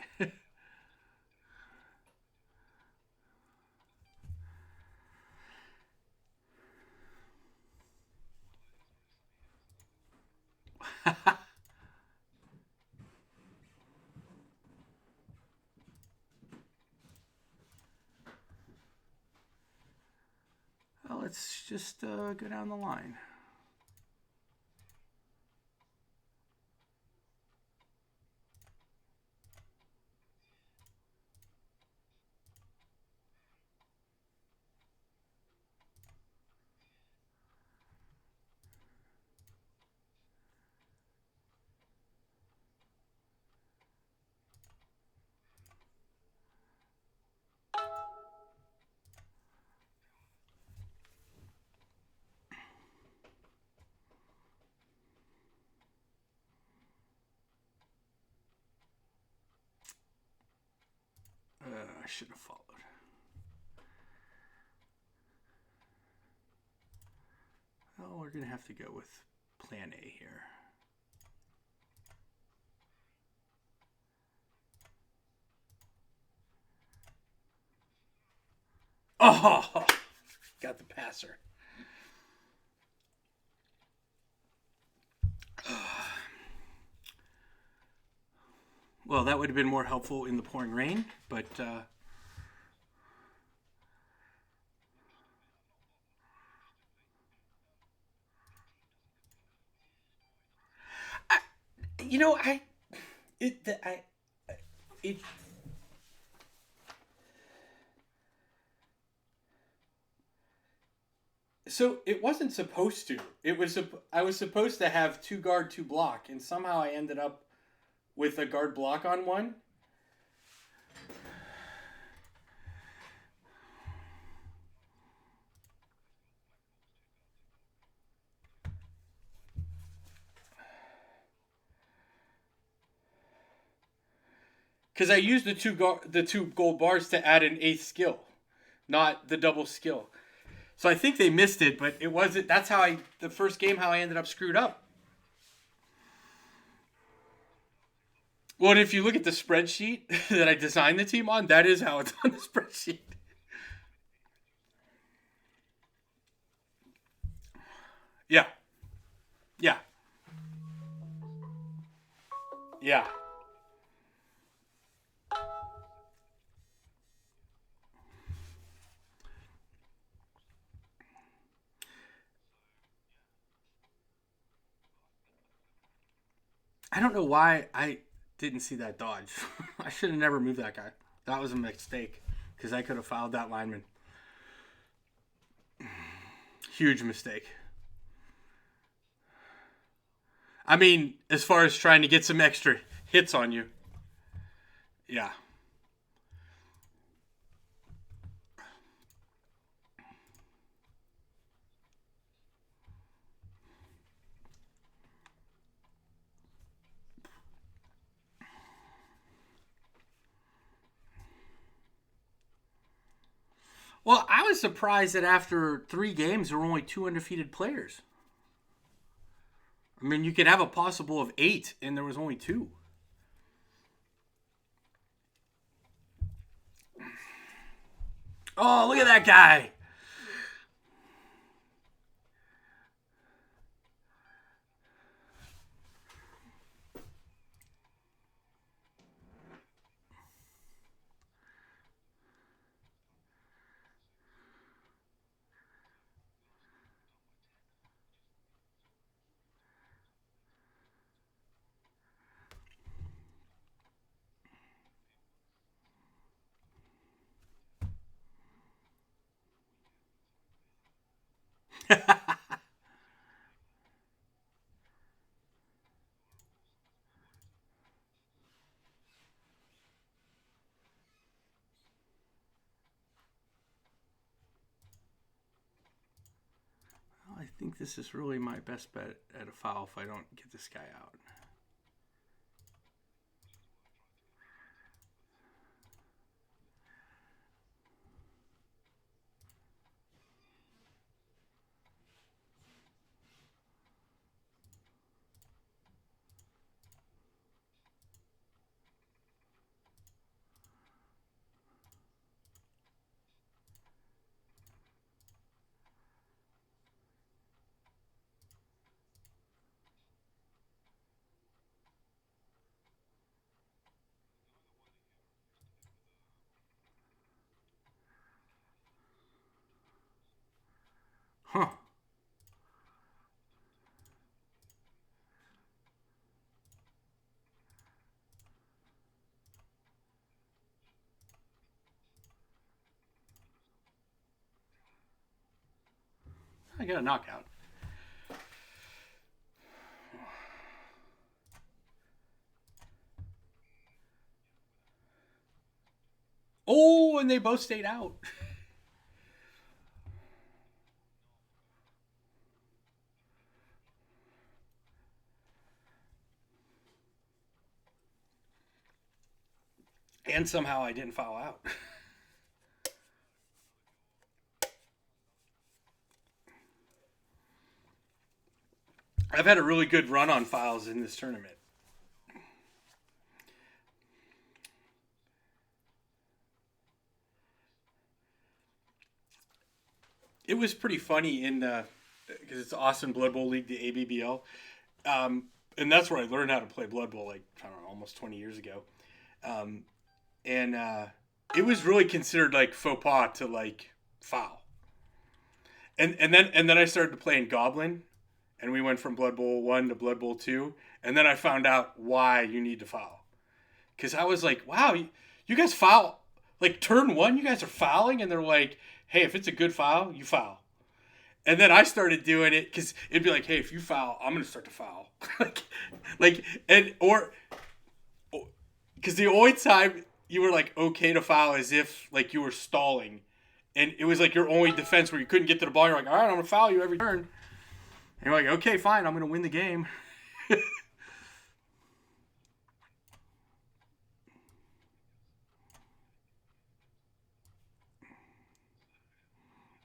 Well, let's just go down the line. I should have followed. Oh, we're going to have to go with plan A here. Oh, got the passer. Well, that would have been more helpful in the pouring rain, but I, you know, I it. So it wasn't supposed to. I was supposed to have two guard, two block, and somehow I ended up with a guard block on one. Because I used the two gold bars to add an eighth skill, not the double skill. So I think they missed it, but it wasn't. That's how the first game how I ended up screwed up. Well, and if you look at the spreadsheet that I designed the team on, that is how it's on the spreadsheet. Yeah, yeah, yeah. I don't know why I didn't see that dodge. I should have never moved that guy. That was a mistake because I could have fouled that lineman. Huge mistake. I mean, as far as trying to get some extra hits on you. Yeah. Well, I was surprised that after 3 games, there were only two undefeated players. I mean, you could have a possible of 8, and there was only 2. Oh, look at that guy. I think this is really my best bet at a foul if I don't get this guy out. Huh. I got a knockout. Oh, and they both stayed out. And somehow I didn't foul out. I've had a really good run on fouls in this tournament. it was pretty funny in because it's Austin Blood Bowl League, the ABBL, and that's where I learned how to play Blood Bowl. Like I don't know, almost 20 years ago, um, and it was really considered like faux pas to like foul. And then I started playing Goblin, and we went from Blood Bowl 1 to Blood Bowl 2, and then I found out why you need to foul. Because I was like, wow, you guys foul. Like, turn one, you guys are fouling, and they're like, hey, if it's a good foul, you foul. And then I started doing it because it'd be like, hey, if you foul, I'm going to start to foul. Or, because the only time you were like okay to foul is if like you were stalling. And it was like your only defense where you couldn't get to the ball. You're like, all right, I'm going to foul you every turn. And you're like, okay, fine, I'm going to win the game.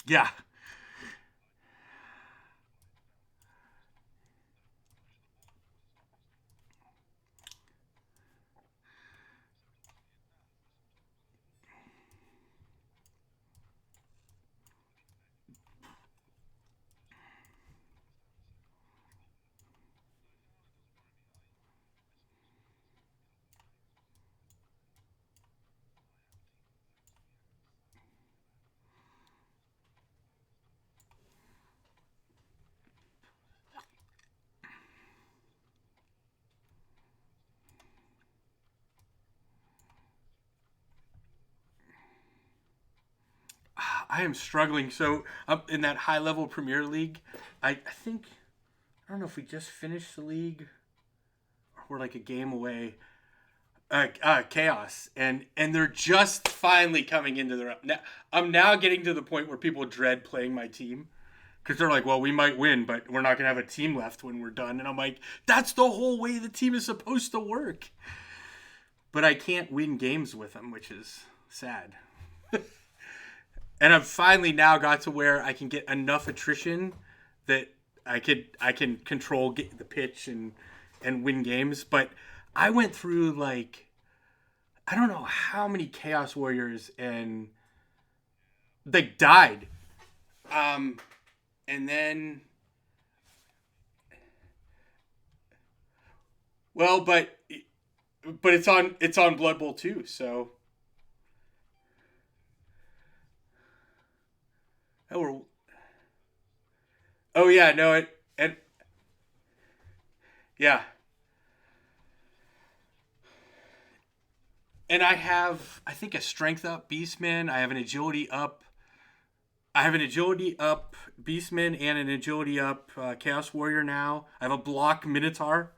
Yeah. I am struggling. So up in that high level Premier League, I think I don't know if we just finished the league or we're like a game away. Chaos, and they're just finally coming into their. Now, I'm now getting to the point where people dread playing my team because they're like, well, we might win, but we're not gonna have a team left when we're done. And I'm like, that's the whole way the team is supposed to work. But I can't win games with them, which is sad. And I've finally now got to where I can get enough attrition that I can control the pitch and win games. But I went through like I don't know how many Chaos Warriors and they died. Um, and then well, but it's on Blood Bowl too. So oh, oh yeah, no it and yeah. And I have, I think, a strength up Beastman. I have an agility up. I have an agility up Beastman and an agility up Chaos Warrior now. I have a block Minotaur.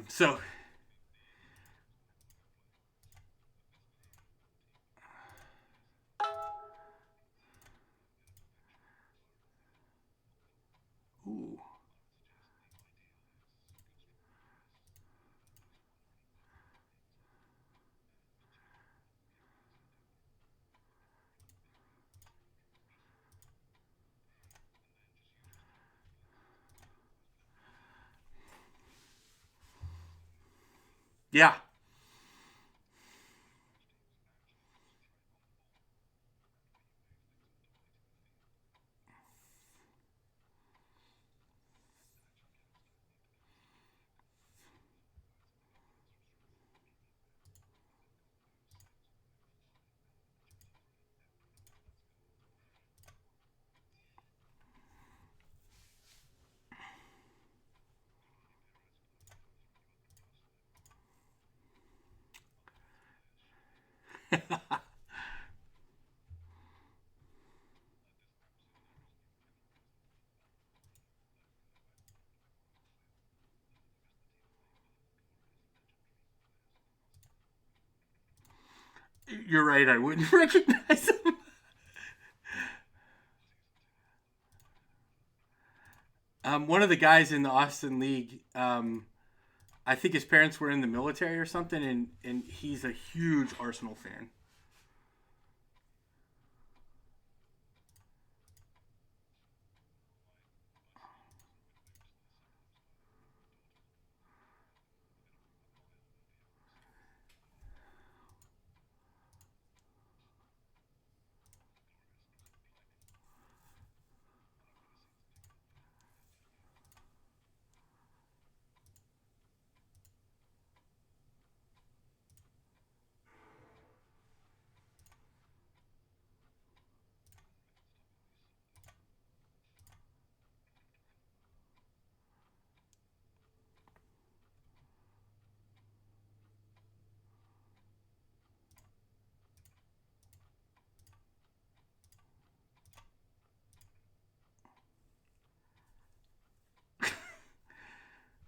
So ooh, yeah, you're right. I wouldn't recognize him. One of the guys in the Austin League, I think his parents were in the military or something, and he's a huge Arsenal fan.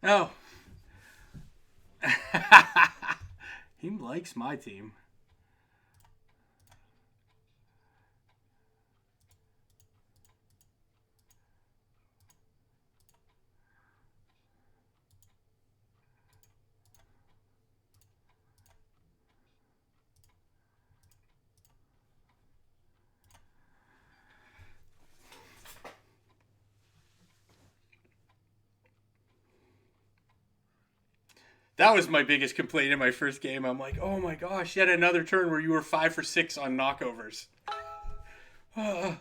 Oh. He likes my team. That was my biggest complaint in my first game. I'm like, oh my gosh, yet another turn where you were 5 for 6 on knockovers. You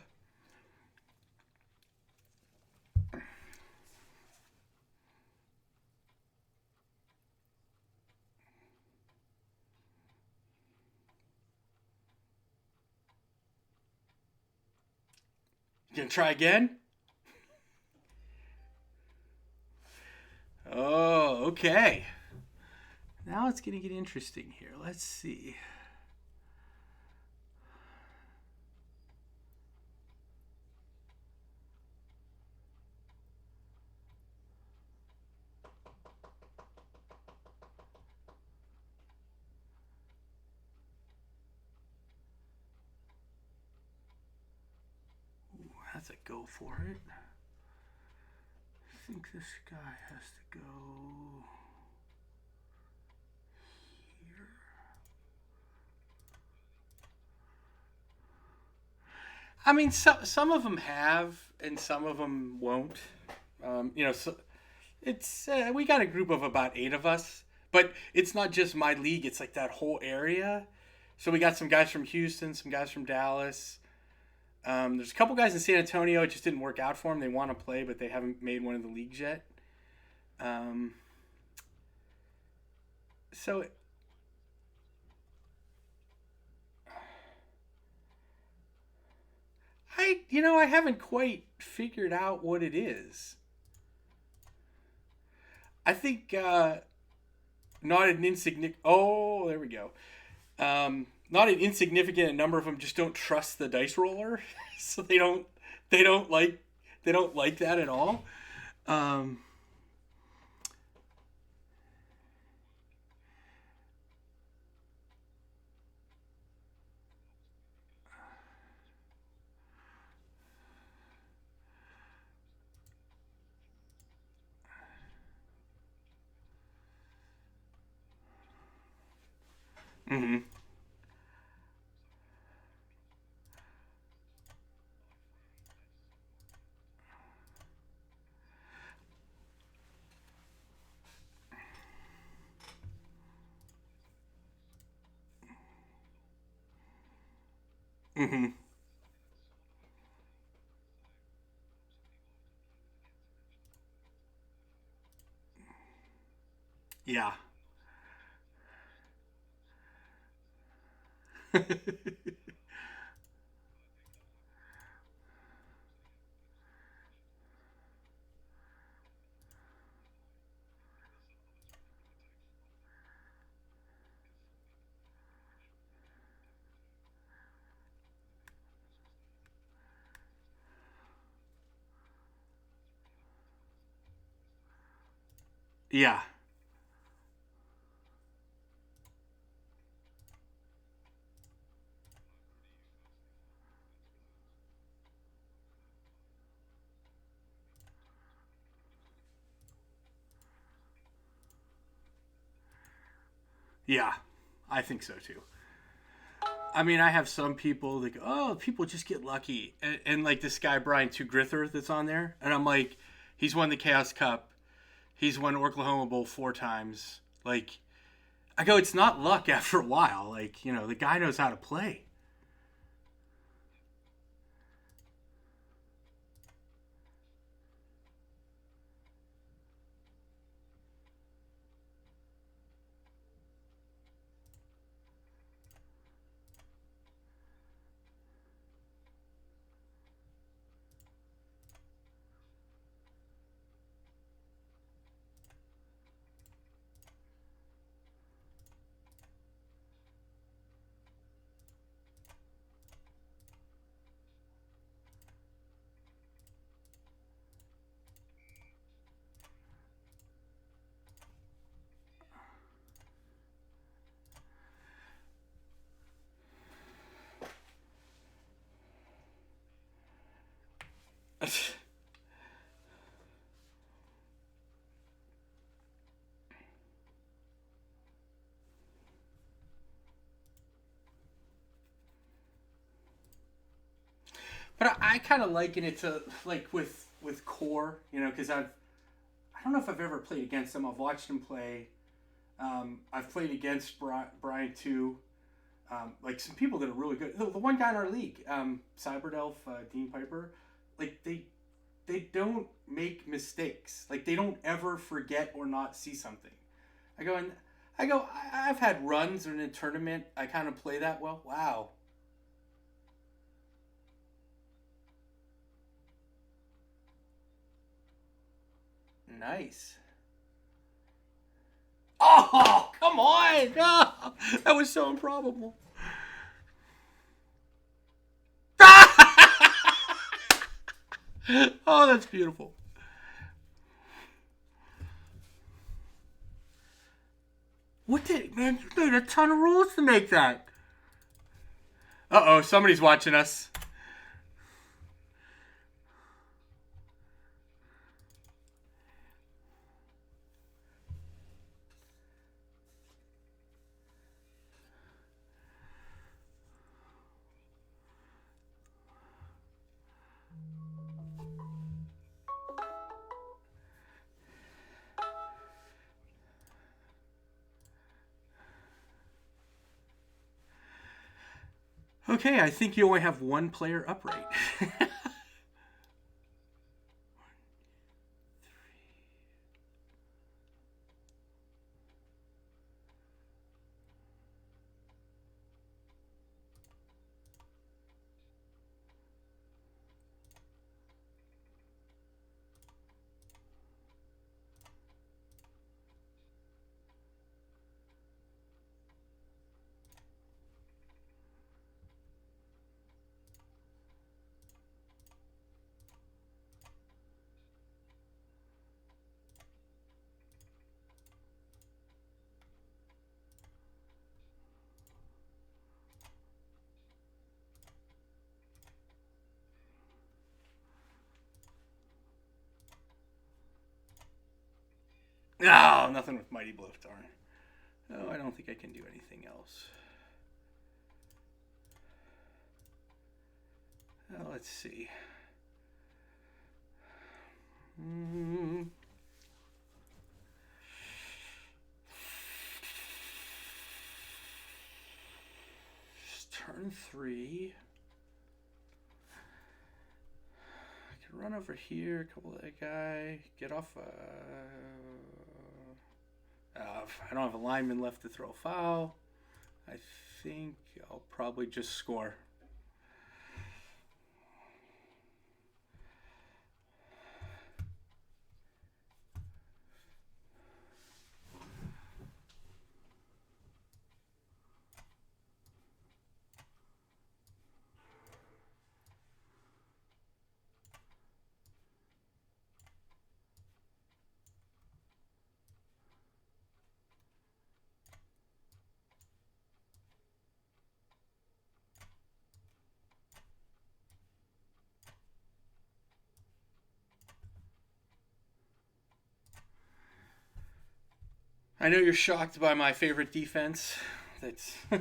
gonna try again? Oh, okay. Now it's gonna get interesting here. Let's see. Ooh, that's a go for it. I think this guy has to go here. I mean, some of them have, and some of them won't. So it's we got a group of about 8 of us, but it's not just my league. It's like that whole area. So we got some guys from Houston, some guys from Dallas. There's a couple guys in San Antonio. It just didn't work out for them. They want to play, but they haven't made one of the leagues yet. Um, so I haven't quite figured out what it is. I think not an insignificant. Oh, there we go. Not an insignificant number of them just don't trust the dice roller, so they don't like that at all. Um, mm-hmm. Mm-hmm. Yeah. Yeah. Yeah. I think so too. I mean, I have some people that go, "Oh, people just get lucky," and like this guy Brian Two Grither that's on there, and I'm like, he's won the Chaos Cup, he's won Oklahoma Bowl 4 times. Like, I go, it's not luck after a while. Like, the guy knows how to play. But I kind of liken it to like with core, you know, because I don't know if I've ever played against him. I've watched him play. I've played against Brian too. Like some people that are really good. The one guy in our league, Cyberdelf, Dean Piper, like they don't make mistakes. Like they don't ever forget or not see something. I go and I've had runs in a tournament. I kind of play that well. Wow. Nice. Oh, come on! Oh, that was so improbable. Oh, that's beautiful. What did man? You made a ton of rules to make that. Uh oh, somebody's watching us. Okay, I think you only have one player upright. No, nothing with Mighty Blow, darn. Oh, I don't think I can do anything else. Let's see. Turn 3. I can run over here, couple of that guy, get off. I don't have a lineman left to throw a foul. I think I'll probably just score. I know you're shocked by my favorite defense. That's I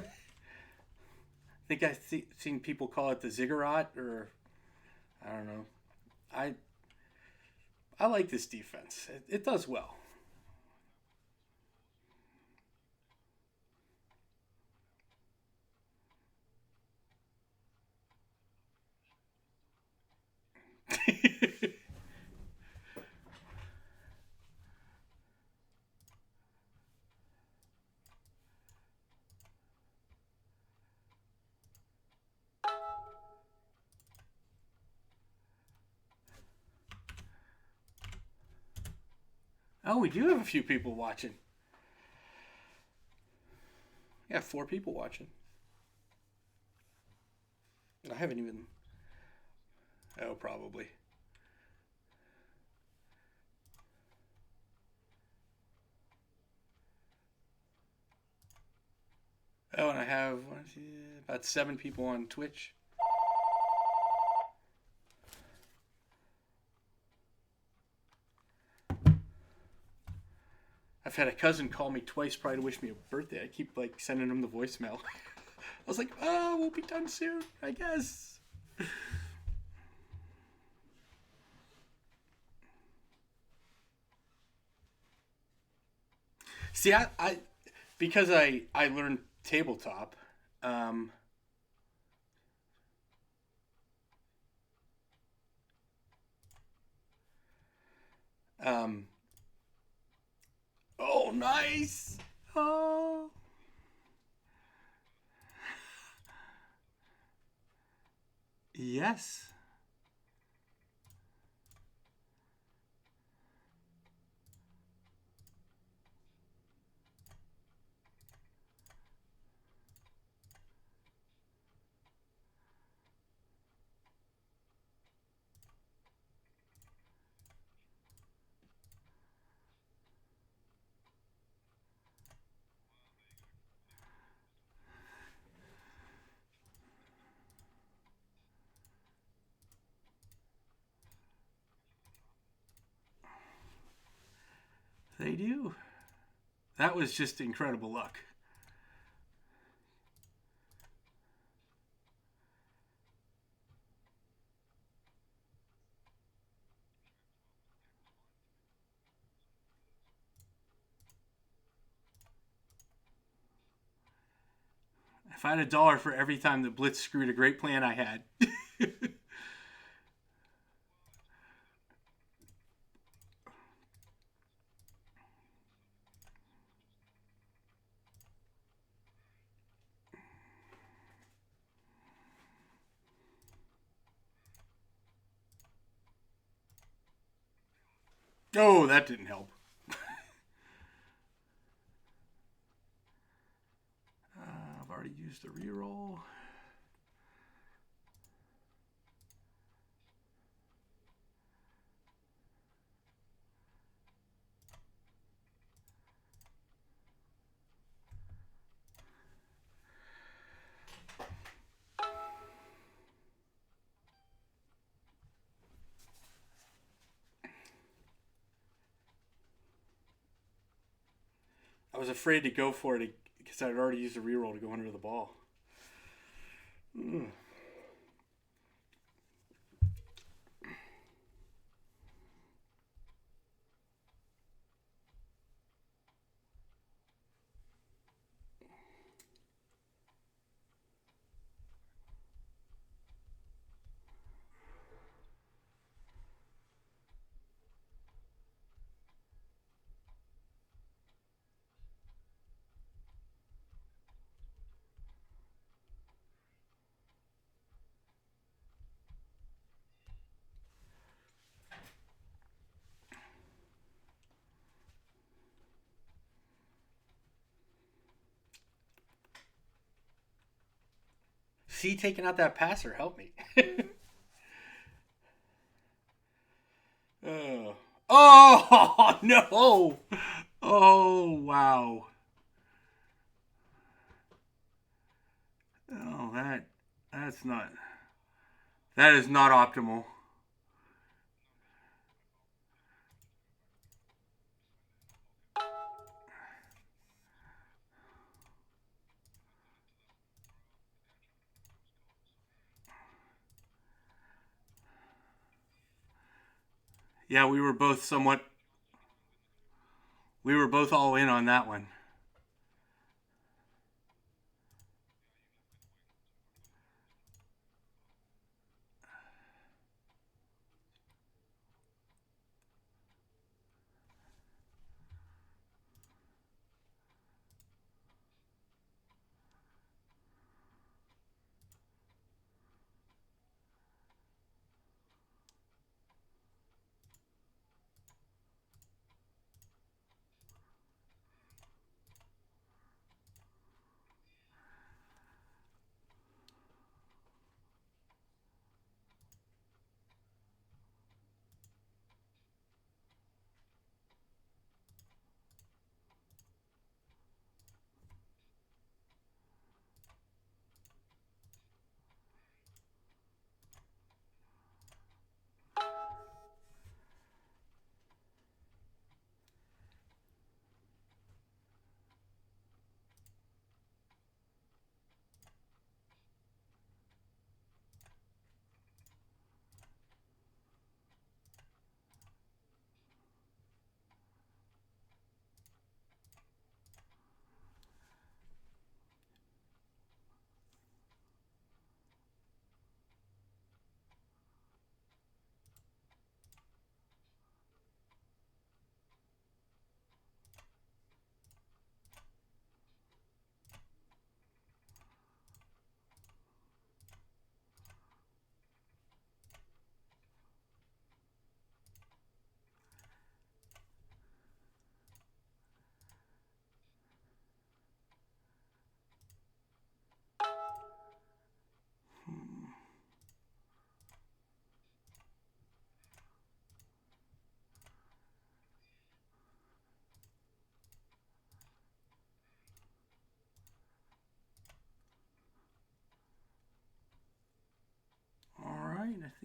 think I've seen people call it the ziggurat, or I don't know. I I like this defense. It does well. Oh, we do have a few people watching. Yeah, 4 people watching. I haven't even. Oh, probably. Oh, and I have about 7 people on Twitch. I've had a cousin call me twice probably to wish me a birthday. I keep like sending him the voicemail. I was like, oh, we'll be done soon, I guess. See, I because I learned tabletop. Um, um, oh, nice. Oh, yes. They do. That was just incredible luck. If I had $1 for every time the Blitz screwed a great plan I had. Oh, that didn't help. I've already used the reroll. I was afraid to go for it because I'd already used a reroll to go under the ball. Mm. See, taking out that passer helped me. Oh. Oh, no. Oh, wow. Oh, that's not. That is not optimal. Yeah, we were both all in on that one.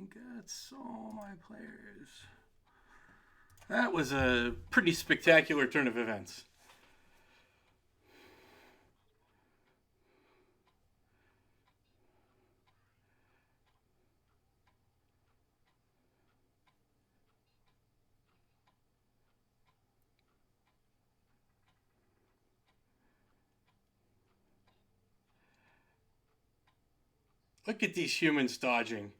think that's all my players. That was a pretty spectacular turn of events. Look at these humans dodging.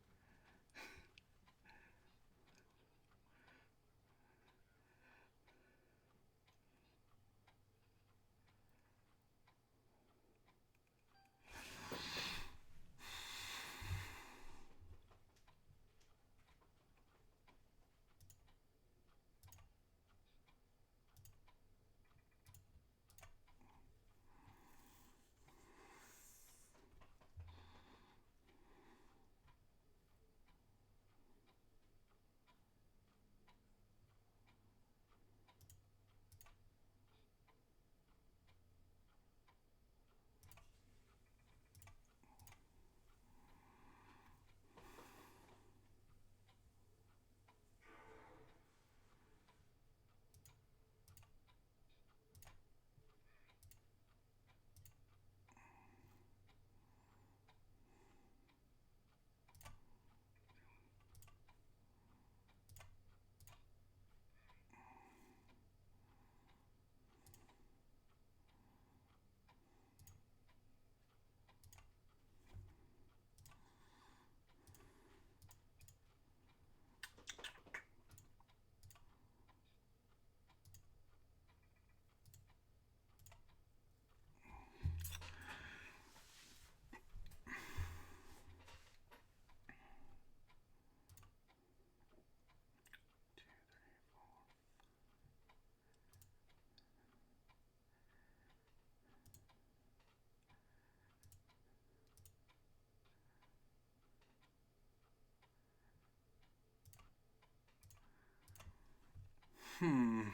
Oh,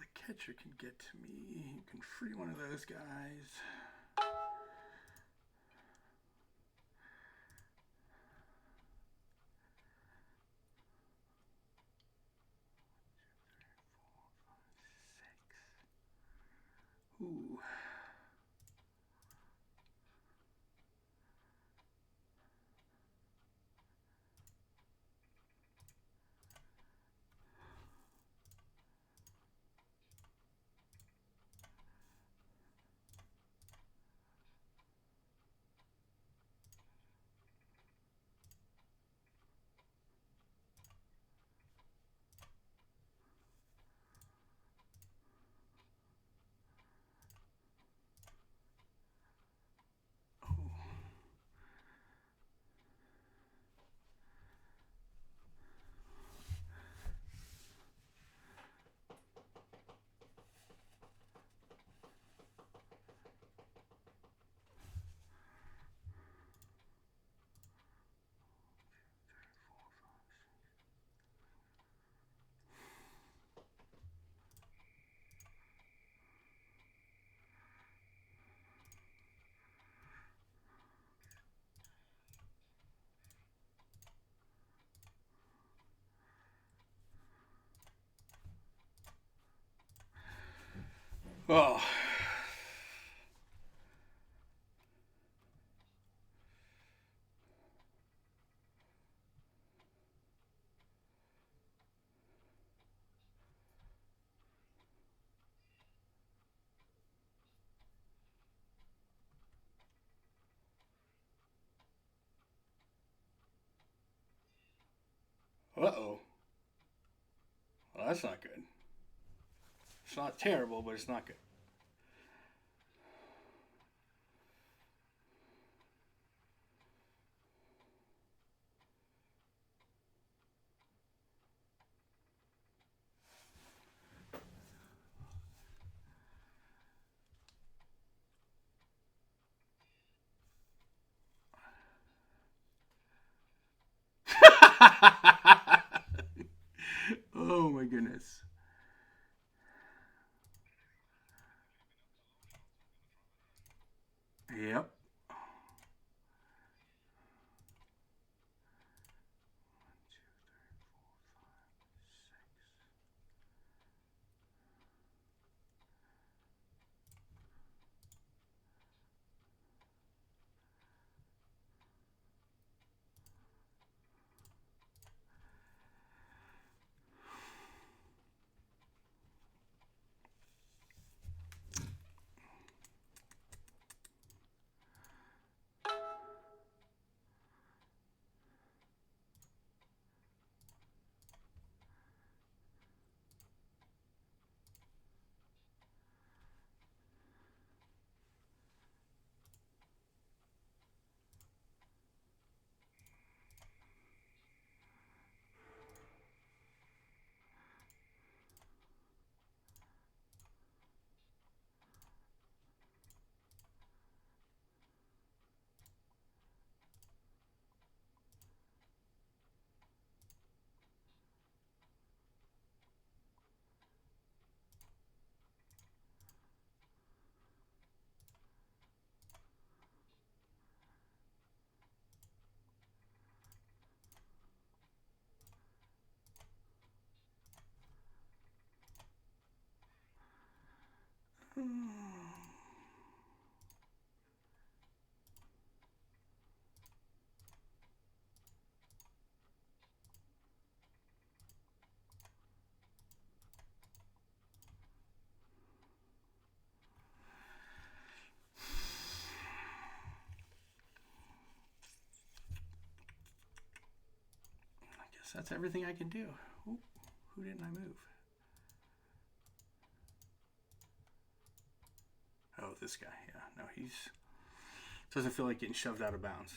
the catcher can get to me. You can free one of those guys. Ooh. Oh. Uh-oh. Well, that's not good. It's not terrible, but it's not good. Oh my goodness. Yep. That's everything I can do. Ooh, who didn't I move? Oh, this guy. Yeah, no, he's doesn't feel like getting shoved out of bounds.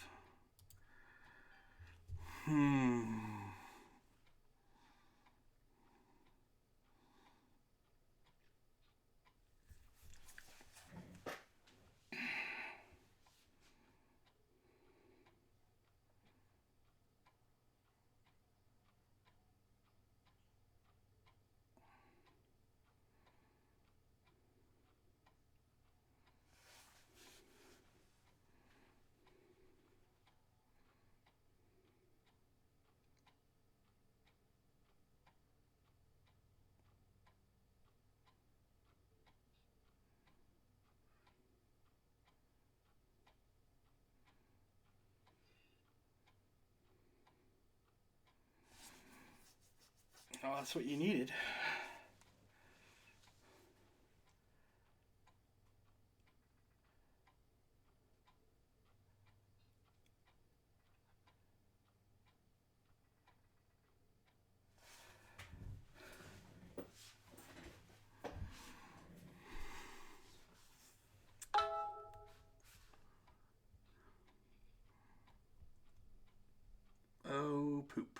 Oh, that's what you needed. Oh, poop.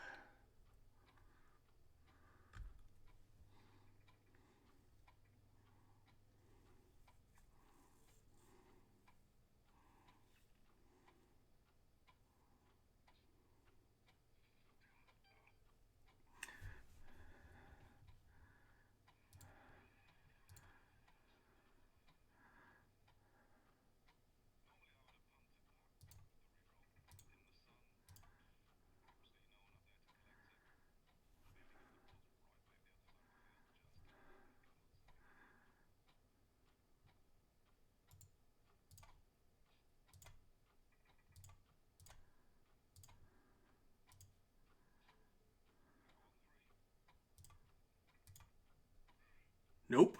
Nope.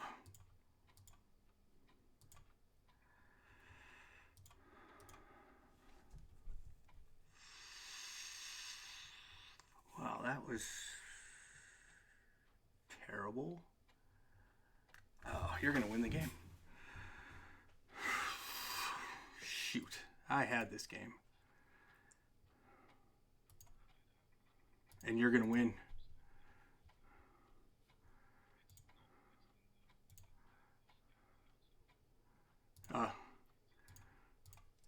Wow, that was terrible. Oh, you're going to win the game. Shoot. I had this game. And you're going to win.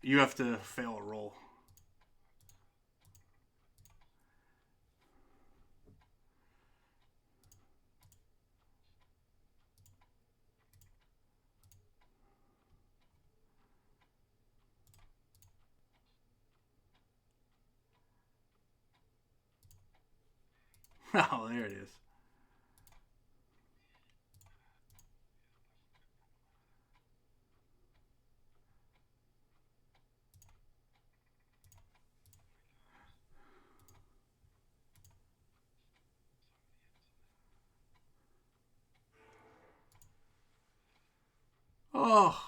You have to fail a roll. Oh, there it is. Oh.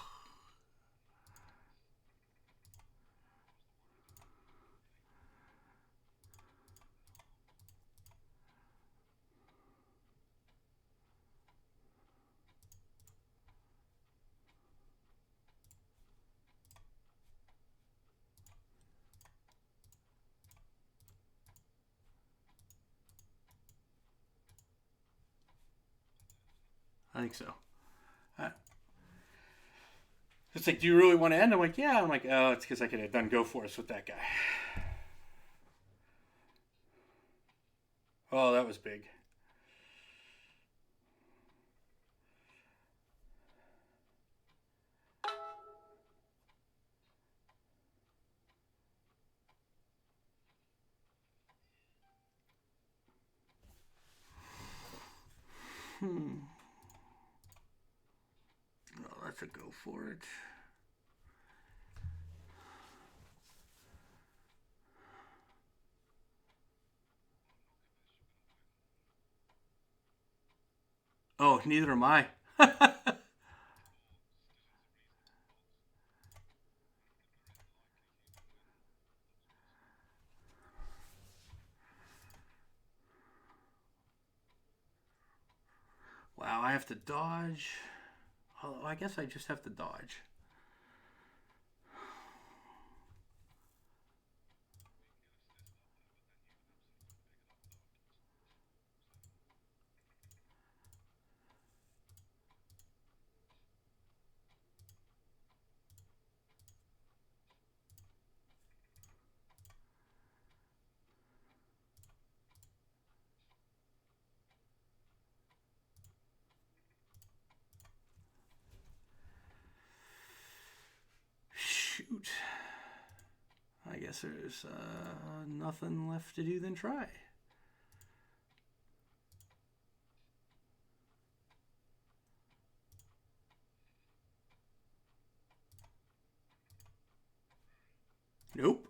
I think so. It's like, do you really want to end? I'm like, yeah. I'm like, oh, it's because I could have done Go Force with that guy. Oh, that was big. Oh, let's go for it. Oh, neither am I. Wow, I have to dodge. Oh, I guess I just have to dodge. Shoot. I guess there's nothing left to do than try. Nope.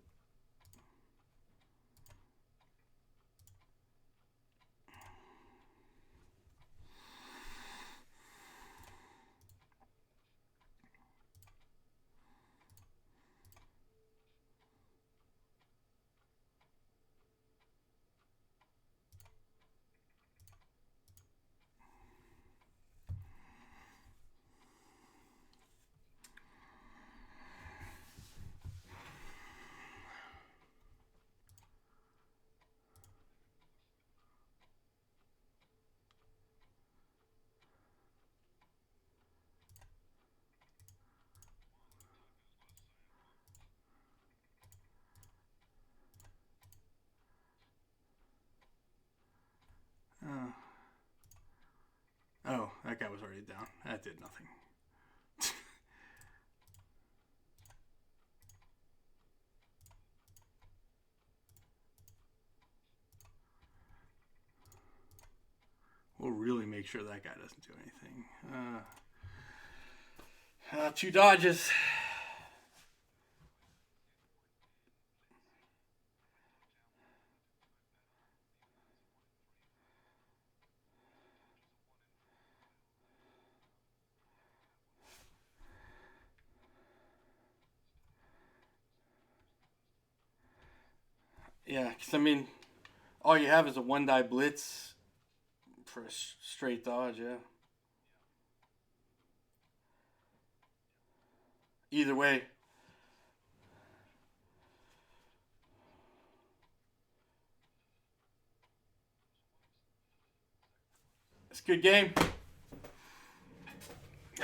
Oh, that guy was already down. That did nothing. We'll really make sure that guy doesn't do anything. 2 dodges. Yeah, because I mean, all you have is a 1-die blitz for a straight dodge, yeah. Either way. It's a good game.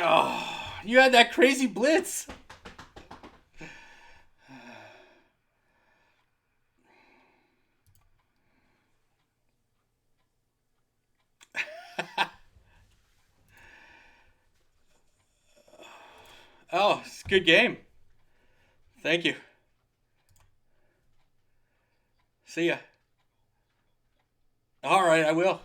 Oh, you had that crazy blitz. Oh, it's a good game. Thank you. See ya. All right, I will.